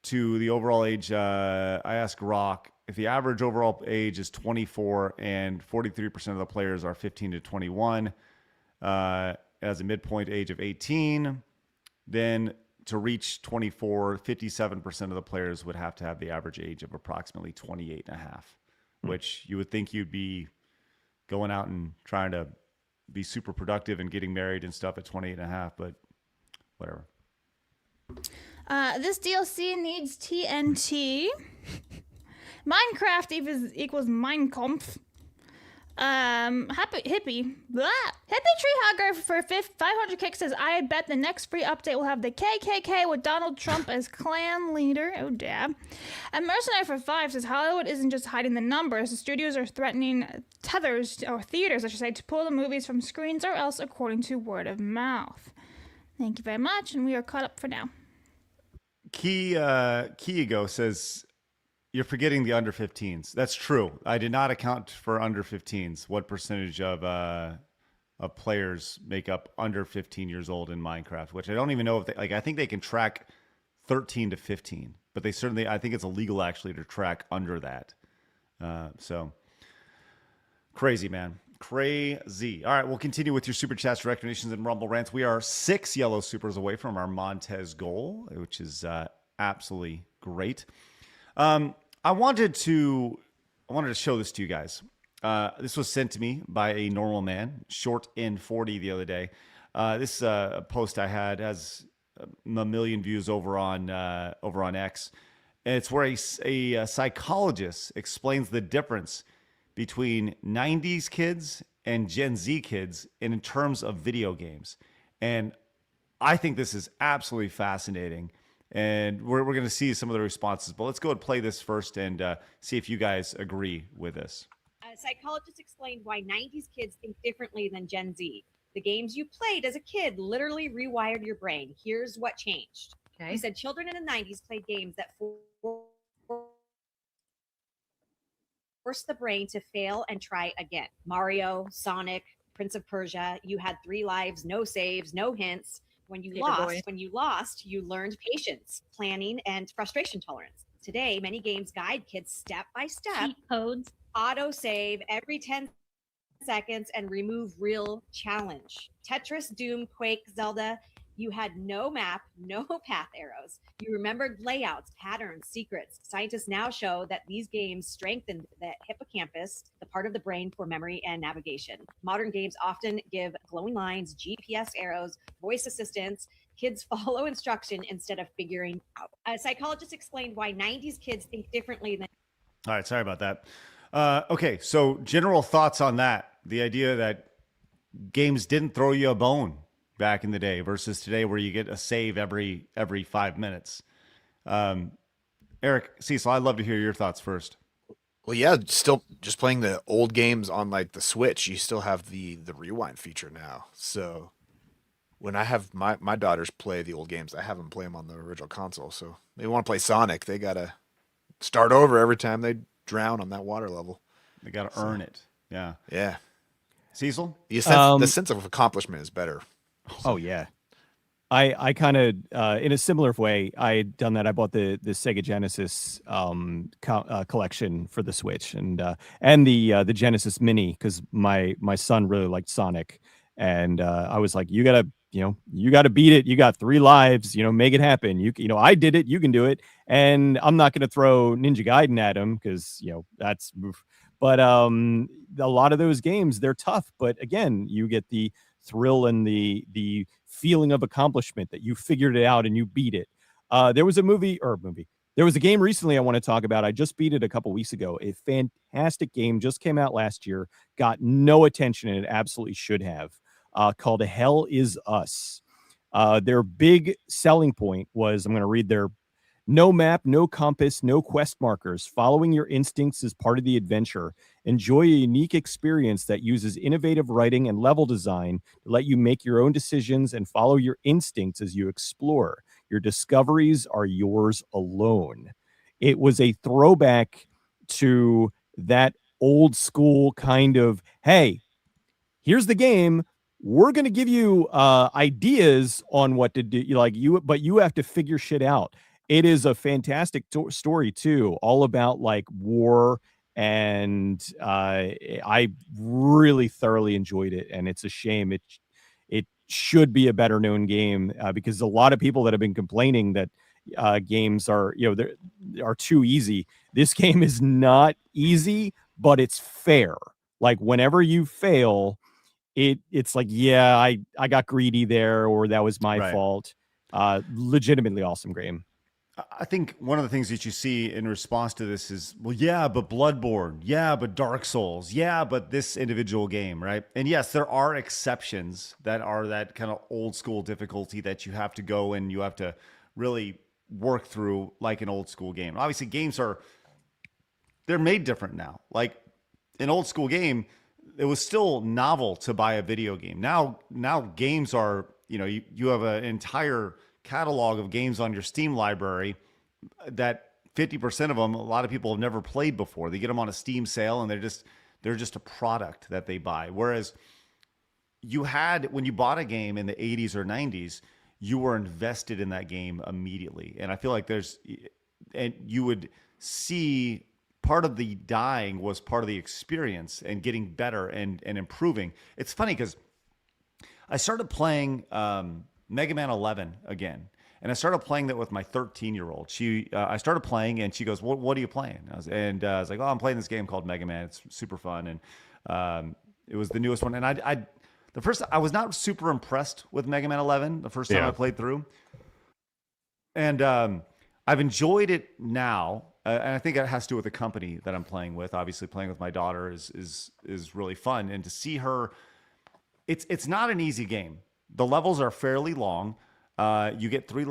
to the overall age, I asked Rock if the average overall age is 24 and 43% of the players are 15 to 21, as a midpoint age of 18, then to reach 24, 57% of the players would have to have the average age of approximately 28 and a half, which you would think you'd be going out and trying to be super productive and getting married and stuff at 28 and a half, but whatever. This DLC needs TNT. Minecraft equals Minecraft. Hippie Tree Hugger for 500 kicks says, I bet the next free update will have the KKK with Donald Trump as clan leader. Oh, damn. And Mercenary for 5 says, Hollywood isn't just hiding the numbers. The studios are threatening theaters, I should say, to pull the movies from screens or else according to word of mouth. Thank you very much, and we are caught up for now. Kiego says, you're forgetting the under 15s. That's true. I did not account for under 15s. What percentage of players make up under 15 years old in Minecraft? Which I don't even know if they, I think they can track 13 to 15, but they certainly, I think it's illegal actually to track under that. So crazy, man. Crazy. All right, we'll continue with your super chats, recommendations, and Rumble rants. We are 6 yellow supers away from our Montez goal, which is absolutely great. I wanted to show this to you guys. This was sent to me by a normal man, Short in 40, the other day. This post I had has a million views over on X, and it's where a psychologist explains the difference between 90s kids and Gen Z kids in terms of video games. And I think this is absolutely fascinating. And we're going to see some of the responses. But let's go and play this first and see if you guys agree with this. Psychologists explained why 90s kids think differently than Gen Z. The games you played as a kid literally rewired your brain. Here's what changed. Okay. He said children in the 90s played games that forced the brain to fail and try again. Mario, Sonic, Prince of Persia. You had 3 lives, no saves, no hints. When you lost, you learned patience, planning, and frustration tolerance. Today, many games guide kids step by step. Cheat codes. Auto save every 10 seconds and remove real challenge. Tetris, Doom, Quake, Zelda, you had no map, no path arrows. You remembered layouts, patterns, secrets. Scientists now show that these games strengthened the hippocampus, the part of the brain for memory and navigation. Modern games often give glowing lines, GPS arrows, voice assistance. Kids follow instruction instead of figuring out. Psychologists explained why 90s kids think differently than. All right, sorry about that. Okay, so general thoughts on that. The idea that games didn't throw you a bone back in the day versus today where you get a save every 5 minutes. Eric, Cecil, I'd love to hear your thoughts first. Well, yeah, still just playing the old games on like the Switch, you still have the rewind feature now. So when I have my daughters play the old games, I have them play them on the original console. So they want to play Sonic, they got to start over every time they drown on that water level. They got to earn it. Yeah. Yeah. Cecil? The sense of accomplishment is better. Oh yeah. I kind of in a similar way, I had done that. I bought the Sega Genesis collection for the Switch and the Genesis Mini because my son really liked Sonic, and I was like, you gotta beat it. You got 3 lives. Make it happen. I did it. You can do it. And I'm not gonna throw Ninja Gaiden at him because that's. But a lot of those games, they're tough. But again, you get the thrill and the feeling of accomplishment that you figured it out and you beat it. There was a game recently I want to talk about. I just beat it a couple weeks ago. A fantastic game just came out last year, got no attention, and it absolutely should have. Called Hell Is Us. Their big selling point was, I'm going to read their no map, no compass, no quest markers. Following your instincts is part of the adventure. Enjoy a unique experience that uses innovative writing and level design to let you make your own decisions and follow your instincts as you explore. Your discoveries are yours alone. It was a throwback to that old school kind of, hey, here's the game. We're going to give you ideas on what to do, but you have to figure shit out. It is a fantastic story too, all about like war, and I really thoroughly enjoyed it. And it's a shame it should be a better known game because a lot of people that have been complaining that games are are too easy. This game is not easy, but it's fair. Like whenever you fail, it's like, yeah, I got greedy there, or that was my fault. Legitimately awesome game. I think one of the things that you see in response to this is, well, yeah, but Bloodborne, yeah, but Dark Souls, yeah, but this individual game, right? And yes, there are exceptions that are that kind of old school difficulty that you have to go and you have to really work through like an old school game. Obviously, games they're made different now. Like an old school game, it was still novel to buy a video game. Now games are, you have an entire catalog of games on your Steam library that 50% of them, a lot of people have never played before. They get them on a Steam sale and they're just a product that they buy. Whereas when you bought a game in the 80s or 90s, you were invested in that game immediately. And I feel like and you would see part of the dying was part of the experience and getting better and improving. It's funny because I started playing Mega Man 11 again. And I started playing that with my 13-year-old. I started playing and she goes, what are you playing? I was like, oh, I'm playing this game called Mega Man. It's super fun. And it was the newest one. And I was not super impressed with Mega Man 11 the first time I played through. And I've enjoyed it now. and I think that has to do with the company that I'm playing with. Obviously, playing with my daughter is really fun, and to see her, it's not an easy game. The levels are fairly long. You get three.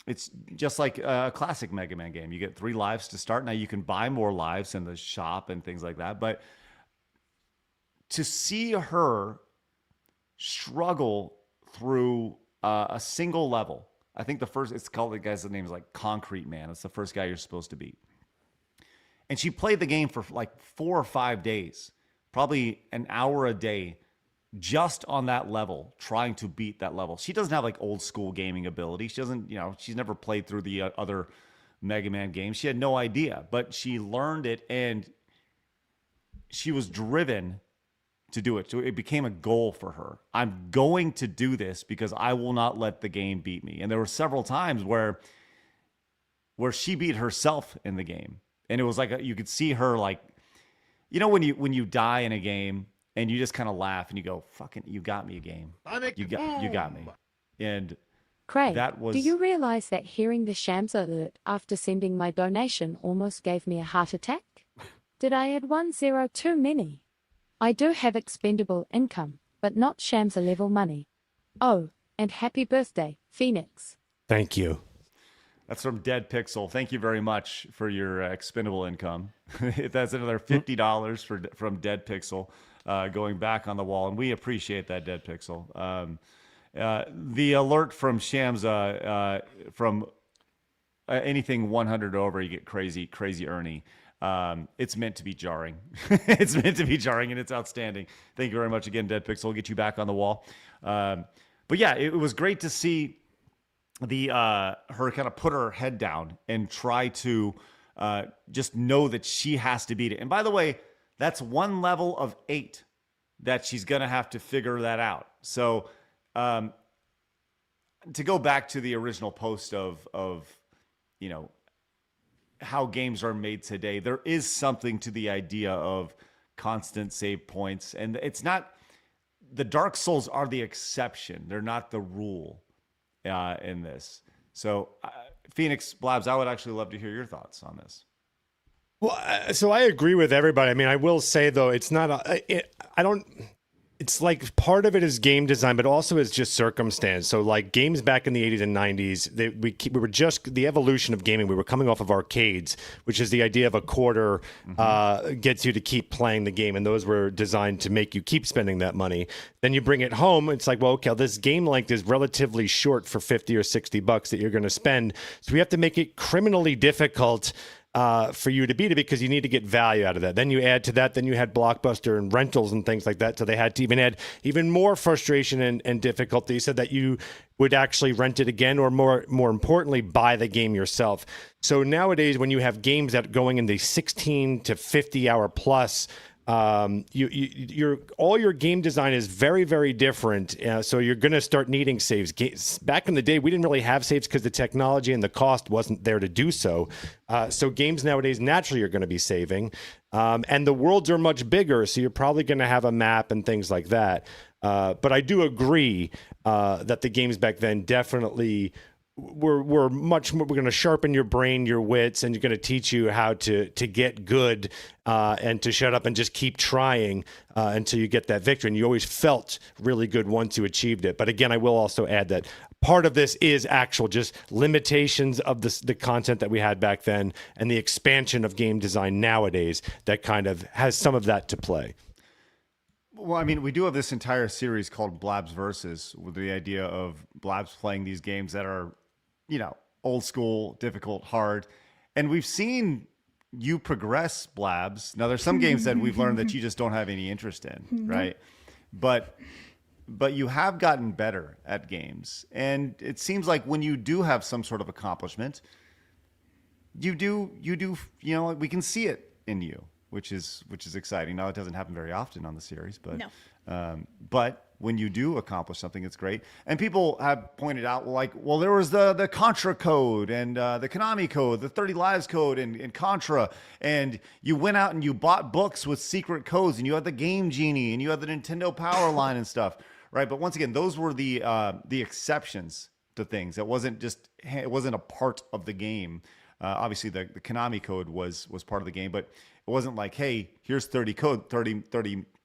It's just like a classic Mega Man game. You get 3 lives to start. Now you can buy more lives in the shop and things like that, but to see her struggle through a single level. I think it's called, the guy's name is like Concrete Man. It's the first guy you're supposed to beat. And she played the game for like 4 or 5 days, probably an hour a day, just on that level, trying to beat that level. She doesn't have like old school gaming ability. She doesn't, she's never played through the other Mega Man games. She had no idea, but she learned it and she was driven to do it. So it became a goal for her. I'm going to do this because I will not let the game beat me. And there were several times where she beat herself in the game. And it was like, you could see her like, when you die in a game and you just kind of laugh and you go, fucking, you got me a game. You got me. And Craig, that was... do you realize that hearing the Shams alert after sending my donation almost gave me a heart attack? Did I add 1 0 too many? I do have expendable income, but not Shams level money. Oh, and happy birthday, Phoenix. Thank you. That's from Dead Pixel. Thank you very much for your expendable income. That's another $50 from Dead Pixel going back on the wall, and we appreciate that, Dead Pixel. The alert from Shams from anything 100 over, you get crazy Ernie. It's meant to be jarring. It's meant to be jarring, and it's outstanding. Thank you very much again, Dead Pixel. We'll get you back on the wall. But yeah, it was great to see her kind of put her head down and try to just know that she has to beat it. And by the way, that's 1 level of 8 that she's going to have to figure that out. So to go back to the original post of how games are made today, there is something to the idea of constant save points. And it's not, the Dark Souls are the exception. They're not the rule in this. So Phoenix, Blabs, I would actually love to hear your thoughts on this. Well, so I agree with everybody. I mean, I will say though, it's not, it's like part of it is game design, but also is just circumstance. So like games back in the 80s and 90s, we were just the evolution of gaming. We were coming off of arcades, which is the idea of a quarter gets you to keep playing the game. And those were designed to make you keep spending that money. Then you bring it home. It's like, well, okay, this game length is relatively short for 50 or 60 bucks that you're going to spend. So we have to make it criminally difficult for you to beat it because you need to get value out of that. Then you add to that, then you had Blockbuster and rentals and things like that. So they had to even add even more frustration and difficulty so that you would actually rent it again, or more importantly, buy the game yourself. So nowadays, when you have games that going in the 16 to 50 hour plus, all your game design is very, very different. So you're going to start needing saves. Back in the day, we didn't really have saves because the technology and the cost wasn't there to do so. So games nowadays naturally are going to be saving. And the worlds are much bigger, so you're probably going to have a map and things like that. But I do agree that the games back then definitely we're much more. We're going to sharpen your brain, your wits, and you're going to teach you how to get good and to shut up and just keep trying until you get that victory. And you always felt really good once you achieved it. But again, I will also add that part of this is actual just limitations of the content that we had back then and the expansion of game design nowadays that kind of has some of that to play. Well, I mean, we do have this entire series called Blabs Versus, with the idea of Blabs playing these games that are, old school, difficult, hard. And we've seen you progress, Blabs. Now, there's some games that we've learned that you just don't have any interest in, right? But you have gotten better at games. And it seems like when you do have some sort of accomplishment, you do, we can see it in you, which is exciting. Now, it doesn't happen very often on the series, but but when you do accomplish something, it's great. And people have pointed out, well, there was the Contra code and the Konami code, the 30 Lives code and Contra, and you went out and you bought books with secret codes, and you had the Game Genie, and you had the Nintendo Power line and stuff, right? But once again, those were the exceptions to things. It wasn't a part of the game. Obviously, the Konami code was part of the game, but it wasn't like, hey, here's 30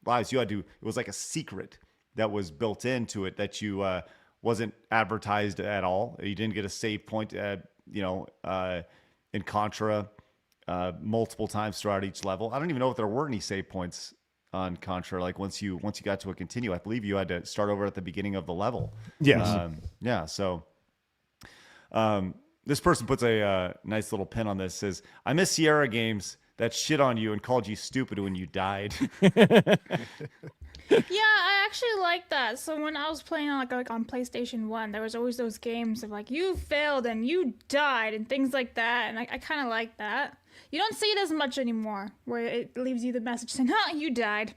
lives. You had to. It was like a secret that was built into it that you wasn't advertised at all. You didn't get a save point in Contra multiple times throughout each level. I don't even know if there were any save points on Contra. Like once you got to a continue, I believe you had to start over at the beginning of the level. Yes. So this person puts a nice little pin on this. Says, I miss Sierra games that shit on you and called you stupid when you died. Yeah, I actually like that. So when I was playing on like on PlayStation 1, there was always those games of like, you failed and you died and things like that. And I kind of like that. You don't see it as much anymore, where it leaves you the message saying, you died.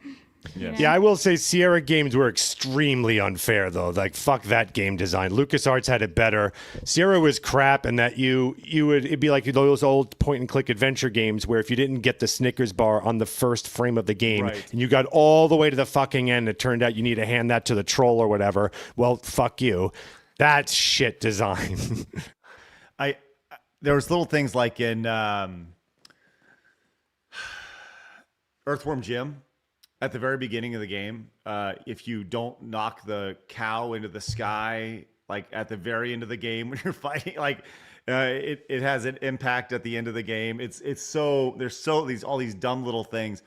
Yes. Yeah, I will say Sierra games were extremely unfair, though. Like, fuck that game design. LucasArts had it better. Sierra was crap in that it'd be like those old point-and-click adventure games where if you didn't get the Snickers bar on the first frame of the game and you got all the way to the fucking end, it turned out you need to hand that to the troll or whatever. Well, fuck you. That's shit design. There was little things like in Earthworm Jim. At the very beginning of the game, if you don't knock the cow into the sky, like at the very end of the game when you're fighting, like it has an impact at the end of the game. There's all these dumb little things.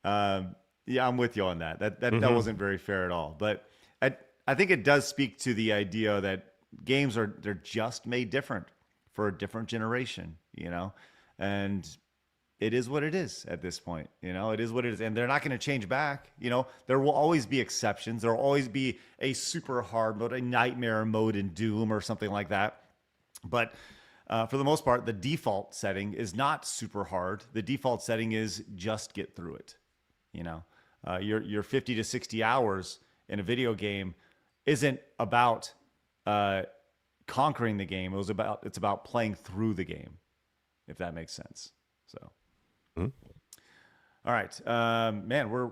Yeah, I'm with you on that. That wasn't very fair at all. But I think it does speak to the idea that games they're just made different for a different generation, and it is what it is at this point. It is what it is. And they're not going to change back. There will always be exceptions. There will always be a super hard mode, a nightmare mode in Doom or something like that. But for the most part, the default setting is not super hard. The default setting is just get through it. Your 50 to 60 hours in a video game isn't about conquering the game. It's about playing through the game, if that makes sense. So. All right, man, we're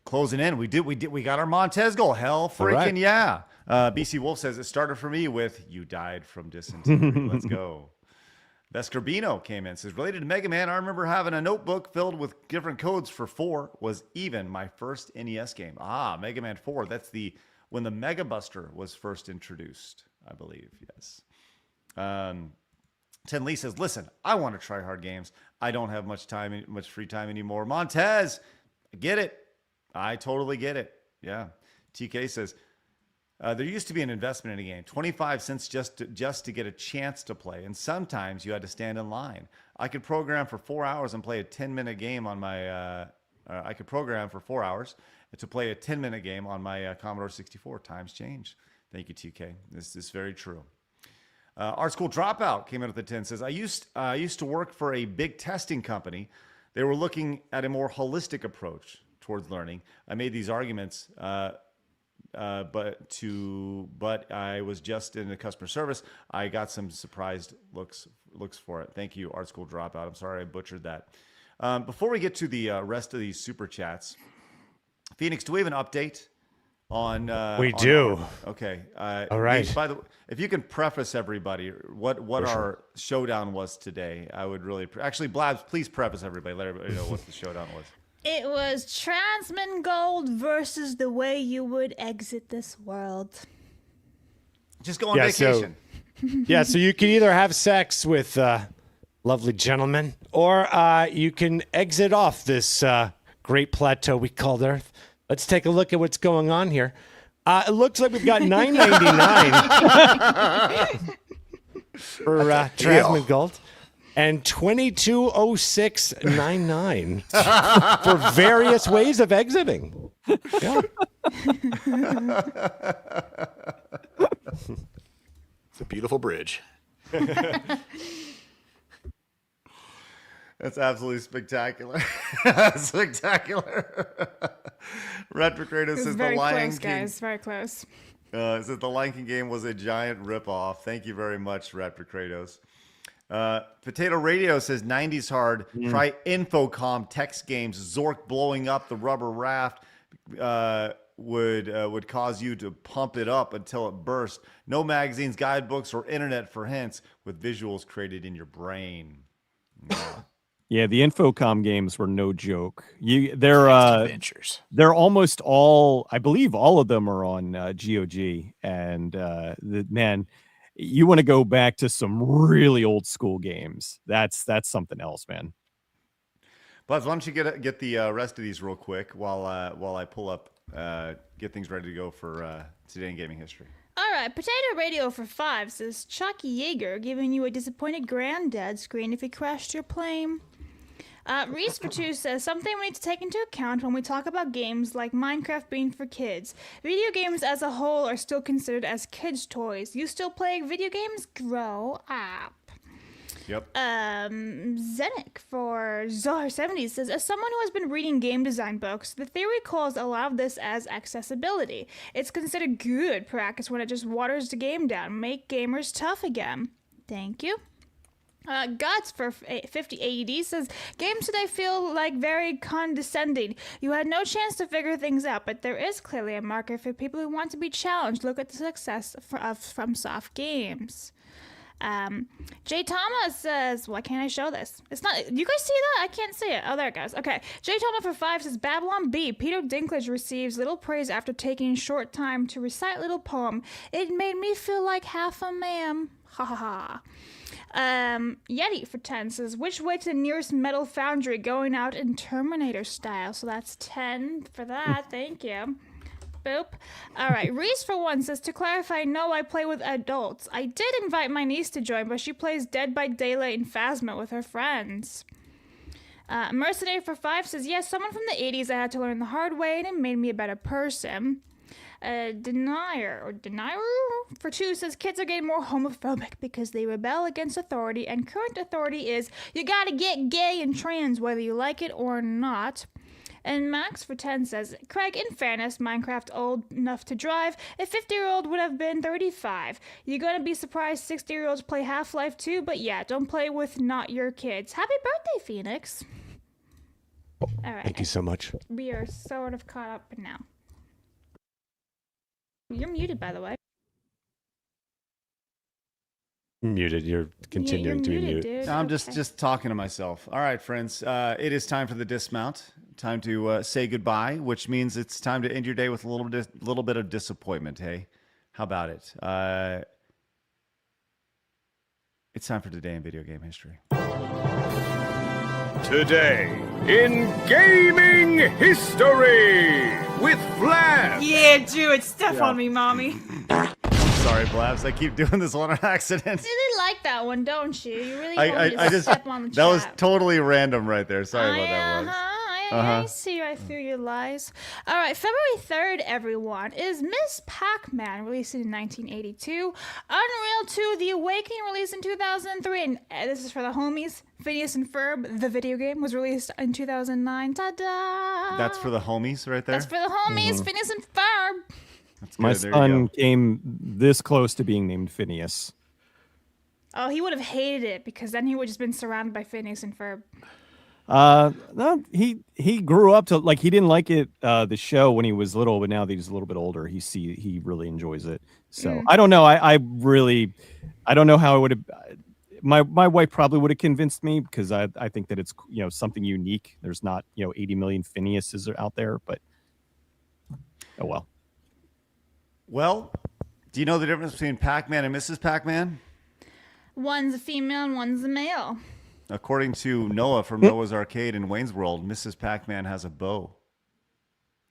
closing in. We got our Montez goal. Hell freaking yeah. BC Wolf says it started for me with "You died from dysentery." Let's go. Vescarbino came in, says related to Mega Man. I remember having a notebook filled with different codes for 4 was even my first NES game. Mega Man 4. That's when the Mega Buster was first introduced, I believe. Yes. Ten Lee says, listen, I want to try hard games. I don't have much free time anymore. Montez, I get it. I totally get it. Yeah. TK says, there used to be an investment in a game, 25 cents just to get a chance to play. And sometimes you had to stand in line. I could program for 4 hours and play a 10-minute game on my, I could program for 4 hours to play a 10-minute game on my Commodore 64. Times change. Thank you, TK. This is very true. Art School Dropout came in at the 10, says, I used to work for a big testing company. They were looking at a more holistic approach towards learning. I made these arguments, but I was just in the customer service. I got some surprised looks for it. Thank you, Art School Dropout. I'm sorry I butchered that. Before we get to the rest of these super chats, Phoenix, do we have an update? We do. Okay. All right. By the way, if you can preface everybody what our showdown was today, I would really actually Blabs, please preface everybody. Let everybody know what the showdown was. It was Transmongold versus the way you would exit this world. Just go on vacation. So you can either have sex with lovely gentlemen, or you can exit off this great plateau we called Earth. Let's take a look at what's going on here. It looks like we've got $9.99 for Transmongold and $22.0699 for various ways of exiting. Yeah. It's a beautiful bridge. That's absolutely spectacular. Spectacular. Retrocrator says the Lion King. Guys, very close. Says the Lion King game was a giant ripoff. Thank you very much, Retrocratos. Potato Radio says 90s hard. Try Infocom text games. Zork blowing up the rubber raft would cause you to pump it up until it burst. No magazines, guidebooks, or internet for hints, with visuals created in your brain. Yeah. Yeah, the Infocom games were no joke. They're almost all, I believe, all of them are on GOG, and man, you want to go back to some really old school games. That's something else, man. Buzz, why don't you get the rest of these real quick while I pull up, get things ready to go for Today in Gaming History. All right, Potato Radio for 5 says Chuck Yeager giving you a disappointed granddad screen if he crashed your plane. Reese for 2 says something we need to take into account when we talk about games like Minecraft being for kids. Video games as a whole are still considered as kids' toys. You still play video games? Grow up. Yep. Zenik for Zar70 says, as someone who has been reading game design books, the theory calls a lot of this as accessibility. It's considered good practice when it just waters the game down. Make gamers tough again. Thank you. Guts for 50 AED says, games today feel like very condescending. You had no chance to figure things out, but there is clearly a market for people who want to be challenged. Look at the success of FromSoft games. Jay Thomas says, why can't I show this? It's not, you guys see that? I can't see it. Oh, there it goes. Okay. Jay Thomas for 5 says, Babylon Bee. Peter Dinklage receives little praise after taking short time to recite little poem. It made me feel like half a man. Ha ha ha. Yeti for 10 says, which way to the nearest metal foundry, going out in Terminator style? So that's 10 for that. Thank you. Boop. All right. Reese for 1 says, to clarify, no, I play with adults. I did invite my niece to join, but she plays Dead by Daylight and Phasma with her friends. Mercenary for 5 says, yes, someone from the 80s I had to learn the hard way, and it made me a better person. Denier for 2 says, kids are getting more homophobic because they rebel against authority, and current authority is you gotta get gay and trans whether you like it or not. And Max for 10 says, Craig, in fairness, Minecraft old enough to drive, a 50-year-old would have been 35. You're gonna be surprised 60-year-olds play Half-Life too, but yeah, don't play with not your kids. Happy birthday, Phoenix. All right. Thank you so much. We are sort of caught up now. You're muted, by the way. Muted. You're continuing to be muted. Dude. I'm just talking to myself. All right, friends. It is time for the dismount. Time to say goodbye, which means it's time to end your day with a little bit of disappointment. Hey, how about it? It's time for Today in Video Game History. Today in gaming history with Flab. Yeah, dude, step on me, mommy. Sorry, Blabs. I keep doing this one on accident. You really like that one, don't you? You really want me to step on the that trap. was totally random right there. Sorry what that was. I see right through your lies. All right, February 3rd, everyone, is Miss Pac-Man, released in 1982. Unreal 2, The Awakening, released in 2003. And this is for the homies. Phineas and Ferb, the video game, was released in 2009. Ta-da! That's for the homies right there? That's for the homies, Phineas and Ferb. That's My son came this close to being named Phineas. Oh, he would have hated it because then he would have just been surrounded by Phineas and Ferb. No, he grew up to he didn't like it the show when he was little, but now that he's a little bit older, he really enjoys it. So I don't know. I don't know how I would have. My wife probably would have convinced me because I think that it's something unique. There's not 80 million Phineases out there, but oh well. Well, do you know the difference between Pac-Man and Mrs. Pac-Man? One's a female and one's a male. According to Noah from Noah's Arcade in Wayne's World, Mrs. Pac-Man has a bow.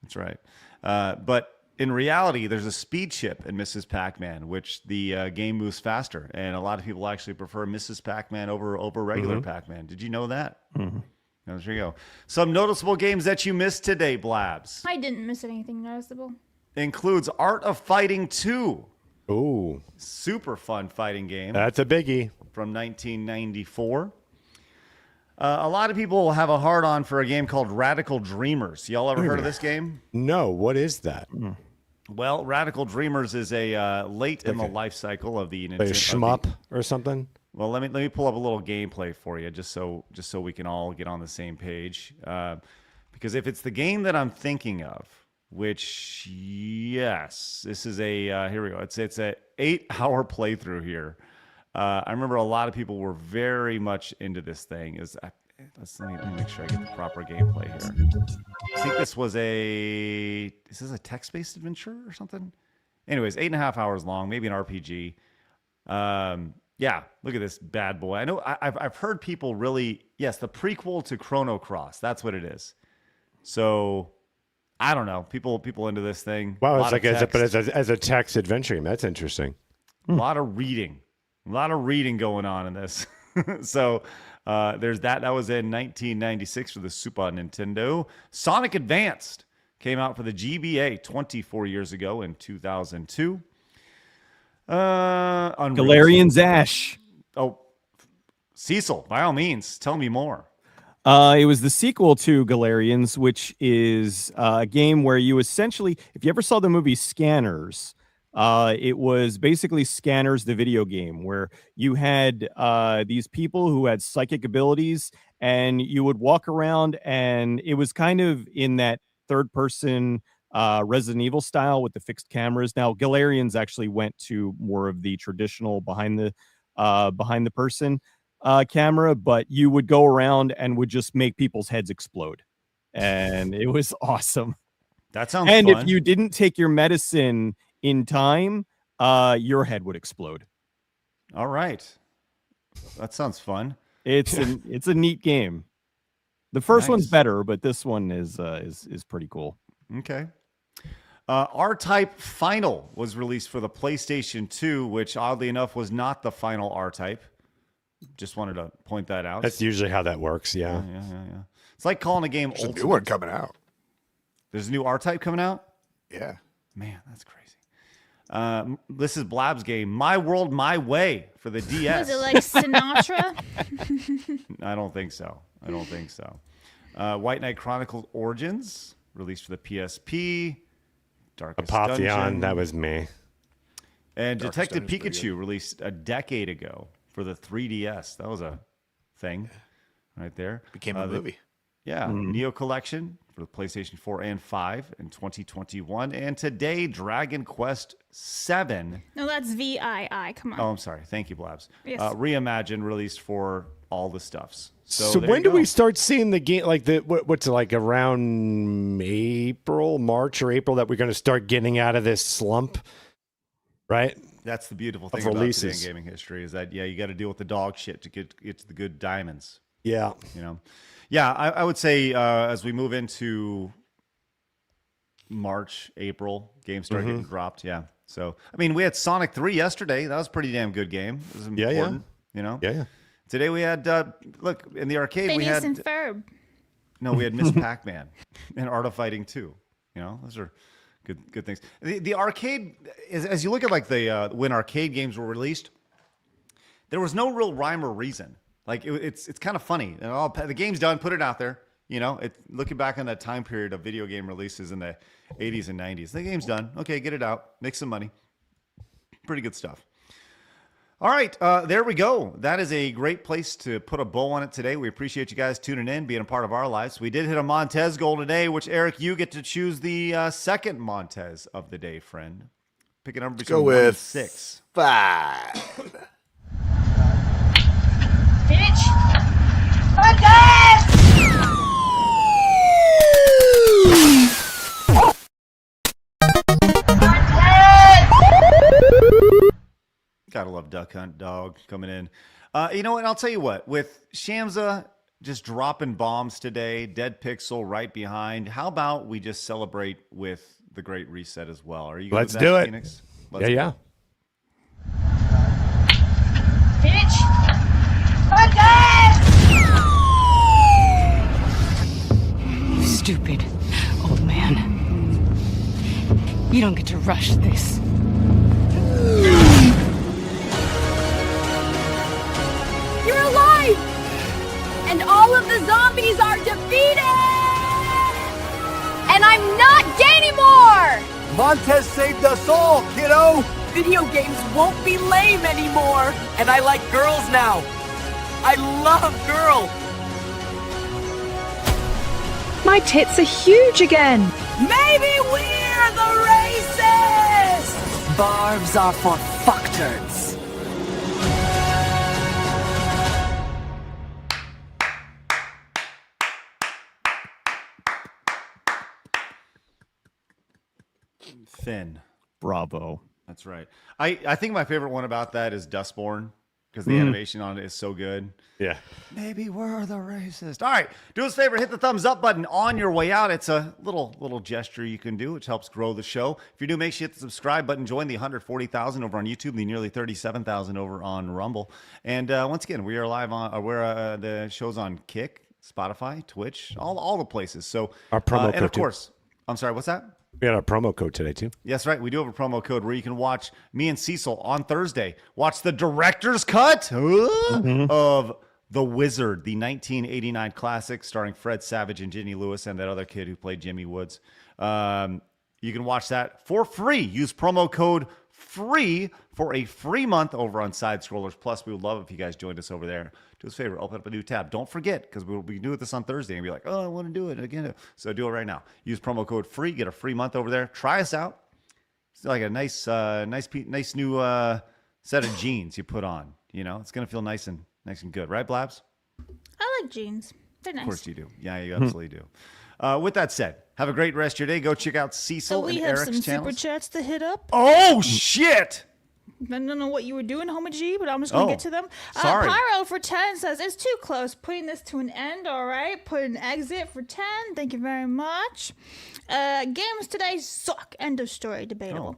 That's right. But in reality, there's a speed chip in Mrs. Pac-Man, which the game moves faster. And a lot of people actually prefer Mrs. Pac-Man over regular Pac-Man. Did you know that? Mm-hmm. There you go. Some noticeable games that you missed today, Blabs. I didn't miss anything noticeable. Includes Art of Fighting 2. Ooh. Super fun fighting game. That's a biggie. From 1994. A lot of people have a hard-on for a game called Radical Dreamers. Y'all ever heard of this game? No. What is that? Well, Radical Dreamers is a late in the life cycle of the Like a shmup or something? Well, let me pull up a little gameplay for you, just so we can all get on the same page. Because if it's the game that I'm thinking of, which, yes, this is a, here we go. It's a 8-hour playthrough here. I remember a lot of people were very much into this thing. Let me make sure I get the proper gameplay here. I think this was is this a text-based adventure or something? Anyways, 8.5 hours long, maybe an RPG. Yeah, look at this bad boy. I know I've heard people really, yes, the prequel to Chrono Cross. That's what it is. So I don't know. People into this thing. Wow, it's like as a text adventure game. That's interesting. A lot of reading going on in this. So there's that. That was in 1996 for the Super Nintendo. Sonic Advanced came out for the GBA 24 years ago in 2002. Galarian's Ash. Oh, Cecil, by all means, tell me more. It was the sequel to Galarians, which is a game where you essentially, if you ever saw the movie Scanners, it was basically Scanners, the video game, where you had these people who had psychic abilities, and you would walk around, and it was kind of in that third-person Resident Evil style with the fixed cameras. Now, Galarians actually went to more of the traditional behind the person camera, but you would go around and would just make people's heads explode, and it was awesome. That sounds and fun. If you didn't take your medicine in time, your head would explode. All right, that sounds fun. It's a neat game. The first one's better, but this one is pretty cool. Okay. R-Type Final was released for the PlayStation 2, which oddly enough was not the final R-Type. Just wanted to point that out. That's usually how that works. Yeah. It's like calling a game There's a new one coming out. There's a new R-Type coming out? Yeah. Man, that's crazy. This is Blab's game, My World, My Way for the DS. Was it like Sinatra? I don't think so. White Knight Chronicles Origins, released for the PSP. Darkest Apotheon, Dungeon. that was me. And Darkest Detective Dungeon's pretty Pikachu, released a decade ago for the 3DS. That was a thing right there. Became a movie. Neo Collection for the PlayStation 4 and 5 in 2021. And today, Dragon Quest 7. No, that's VII. Come on. Oh, I'm sorry. Thank you, Blabs. Yes. Reimagined, released for all the stuffs. So there when you do we go. start seeing the game? Like what's it like around March or April that we're going to start getting out of this slump, right? That's the beautiful thing Of about releases. today in gaming history is that, you got to deal with the dog shit to get to the good diamonds. Yeah. Yeah, I would say as we move into March, April, games start getting dropped. Yeah. So, I mean, we had Sonic 3 yesterday. That was a pretty damn good game. It was important, Yeah. Today we had, look, in the arcade we Phineas had... and Ferb. No, we had Miss Pac-Man and Art of Fighting 2. Those are good things. The arcade, as you look at like the when arcade games were released, there was no real rhyme or reason. Like it's kind of funny. The game's done, put it out there. Looking back on that time period of video game releases in the 80s and 90s, the game's done. Okay, get it out, make some money. Pretty good stuff. All right, there we go. That is a great place to put a bow on it today. We appreciate you guys tuning in, being a part of our lives. We did hit a Montez goal today, which, Eric, you get to choose the second Montez of the day, friend. Pick a number between 1 and 6. 5. Pitch! Montez! Gotta love Duck Hunt Dog coming in. You know what? I'll tell you what. With Shamsa just dropping bombs today, Dead Pixel right behind, how about we just celebrate with the Great Reset as well? Are you good Let's with that, do it. Phoenix? Yeah. Pitch! Montez! Stupid old man. You don't get to rush this. You're alive! And all of the zombies are defeated! And I'm not gay anymore! Montez saved us all, kiddo! Video games won't be lame anymore! And I like girls now! I love girls! My tits are huge again! Maybe we're the racist! Barbs are for fucktards. Finn. Bravo. That's right. I think my favorite one about that is Dustborn because the animation on it is so good. Yeah. Maybe we're the racist. All right. Do us a favor. Hit the thumbs up button on your way out. It's a little gesture you can do, which helps grow the show. If you do, make sure you hit the subscribe button. Join the 140,000 over on YouTube, the nearly 37,000 over on Rumble. And once again, we are live on the show's on Kick, Spotify, Twitch, all the places. So our promo and of code course, I'm sorry, what's that? We had our promo code today, too. Yes, right. We do have a promo code where you can watch me and Cecil on Thursday. Watch the director's cut of The Wizard, the 1989 classic starring Fred Savage and Ginny Lewis and that other kid who played Jimmy Woods. You can watch that for free. Use promo code FREE for a free month over on Side Scrollers Plus. We would love if you guys joined us over there. Do us a favor, open up a new tab. Don't forget, because we'll be doing this on Thursday and be like, oh, I want to do it again. So do it right now. Use promo code FREE. Get a free month over there. Try us out. It's like a nice new set of jeans you put on. You know, it's gonna feel nice and good, right, Blabs? I like jeans. They're nice. Of course you do. Yeah, you absolutely do. With that said, have a great rest of your day. Go check out Cecil So and we have Eric's some channels. super chats to hit up. Oh shit! I don't know what you were doing, Homie G, but I'm just going to get to them. Sorry. Pyro for 10 says, it's too close. Putting this to an end, all right? Put an exit for 10. Thank you very much. Games today suck. End of story. Debatable.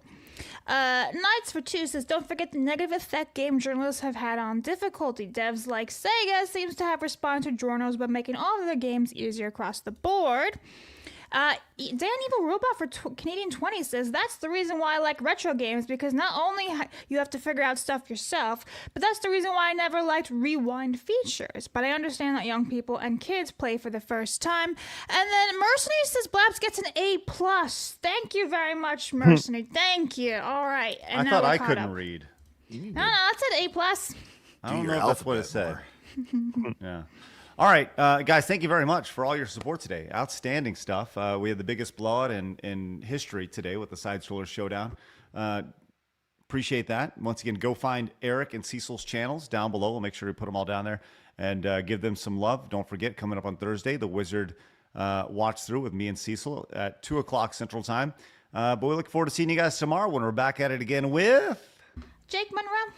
Knights for 2 says, don't forget the negative effect game journalists have had on difficulty. Devs like Sega seems to have responded to journals by making all of their games easier across the board. Dan Evil Robot for Canadian 20 says, that's the reason why I like retro games, because not only you have to figure out stuff yourself, but that's the reason why I never liked rewind features. But I understand that young people and kids play for the first time. And then Mercenary says, Blabs gets an A+. Thank you very much, Mercenary. Thank you. All right. And I thought I couldn't read. No, that said A+. I don't know if that's what it said. Yeah. All right, guys, thank you very much for all your support today. Outstanding stuff. We had the biggest blowout in history today with the Side Scrollers Showdown. Appreciate that. Once again, go find Eric and Cecil's channels down below. We'll make sure we put them all down there and give them some love. Don't forget, coming up on Thursday, the Wizard watch through with me and Cecil at 2 o'clock Central Time. But we look forward to seeing you guys tomorrow when we're back at it again with Jake Monroe.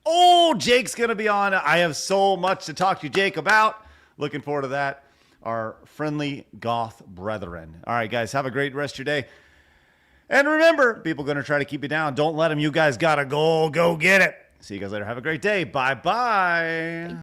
Oh, Jake's going to be on. I have so much to talk to Jake about. Looking forward to that. Our friendly goth brethren. All right, guys, have a great rest of your day. And remember, people are going to try to keep you down. Don't let them. You guys got to go get it. See you guys later. Have a great day. Bye-bye.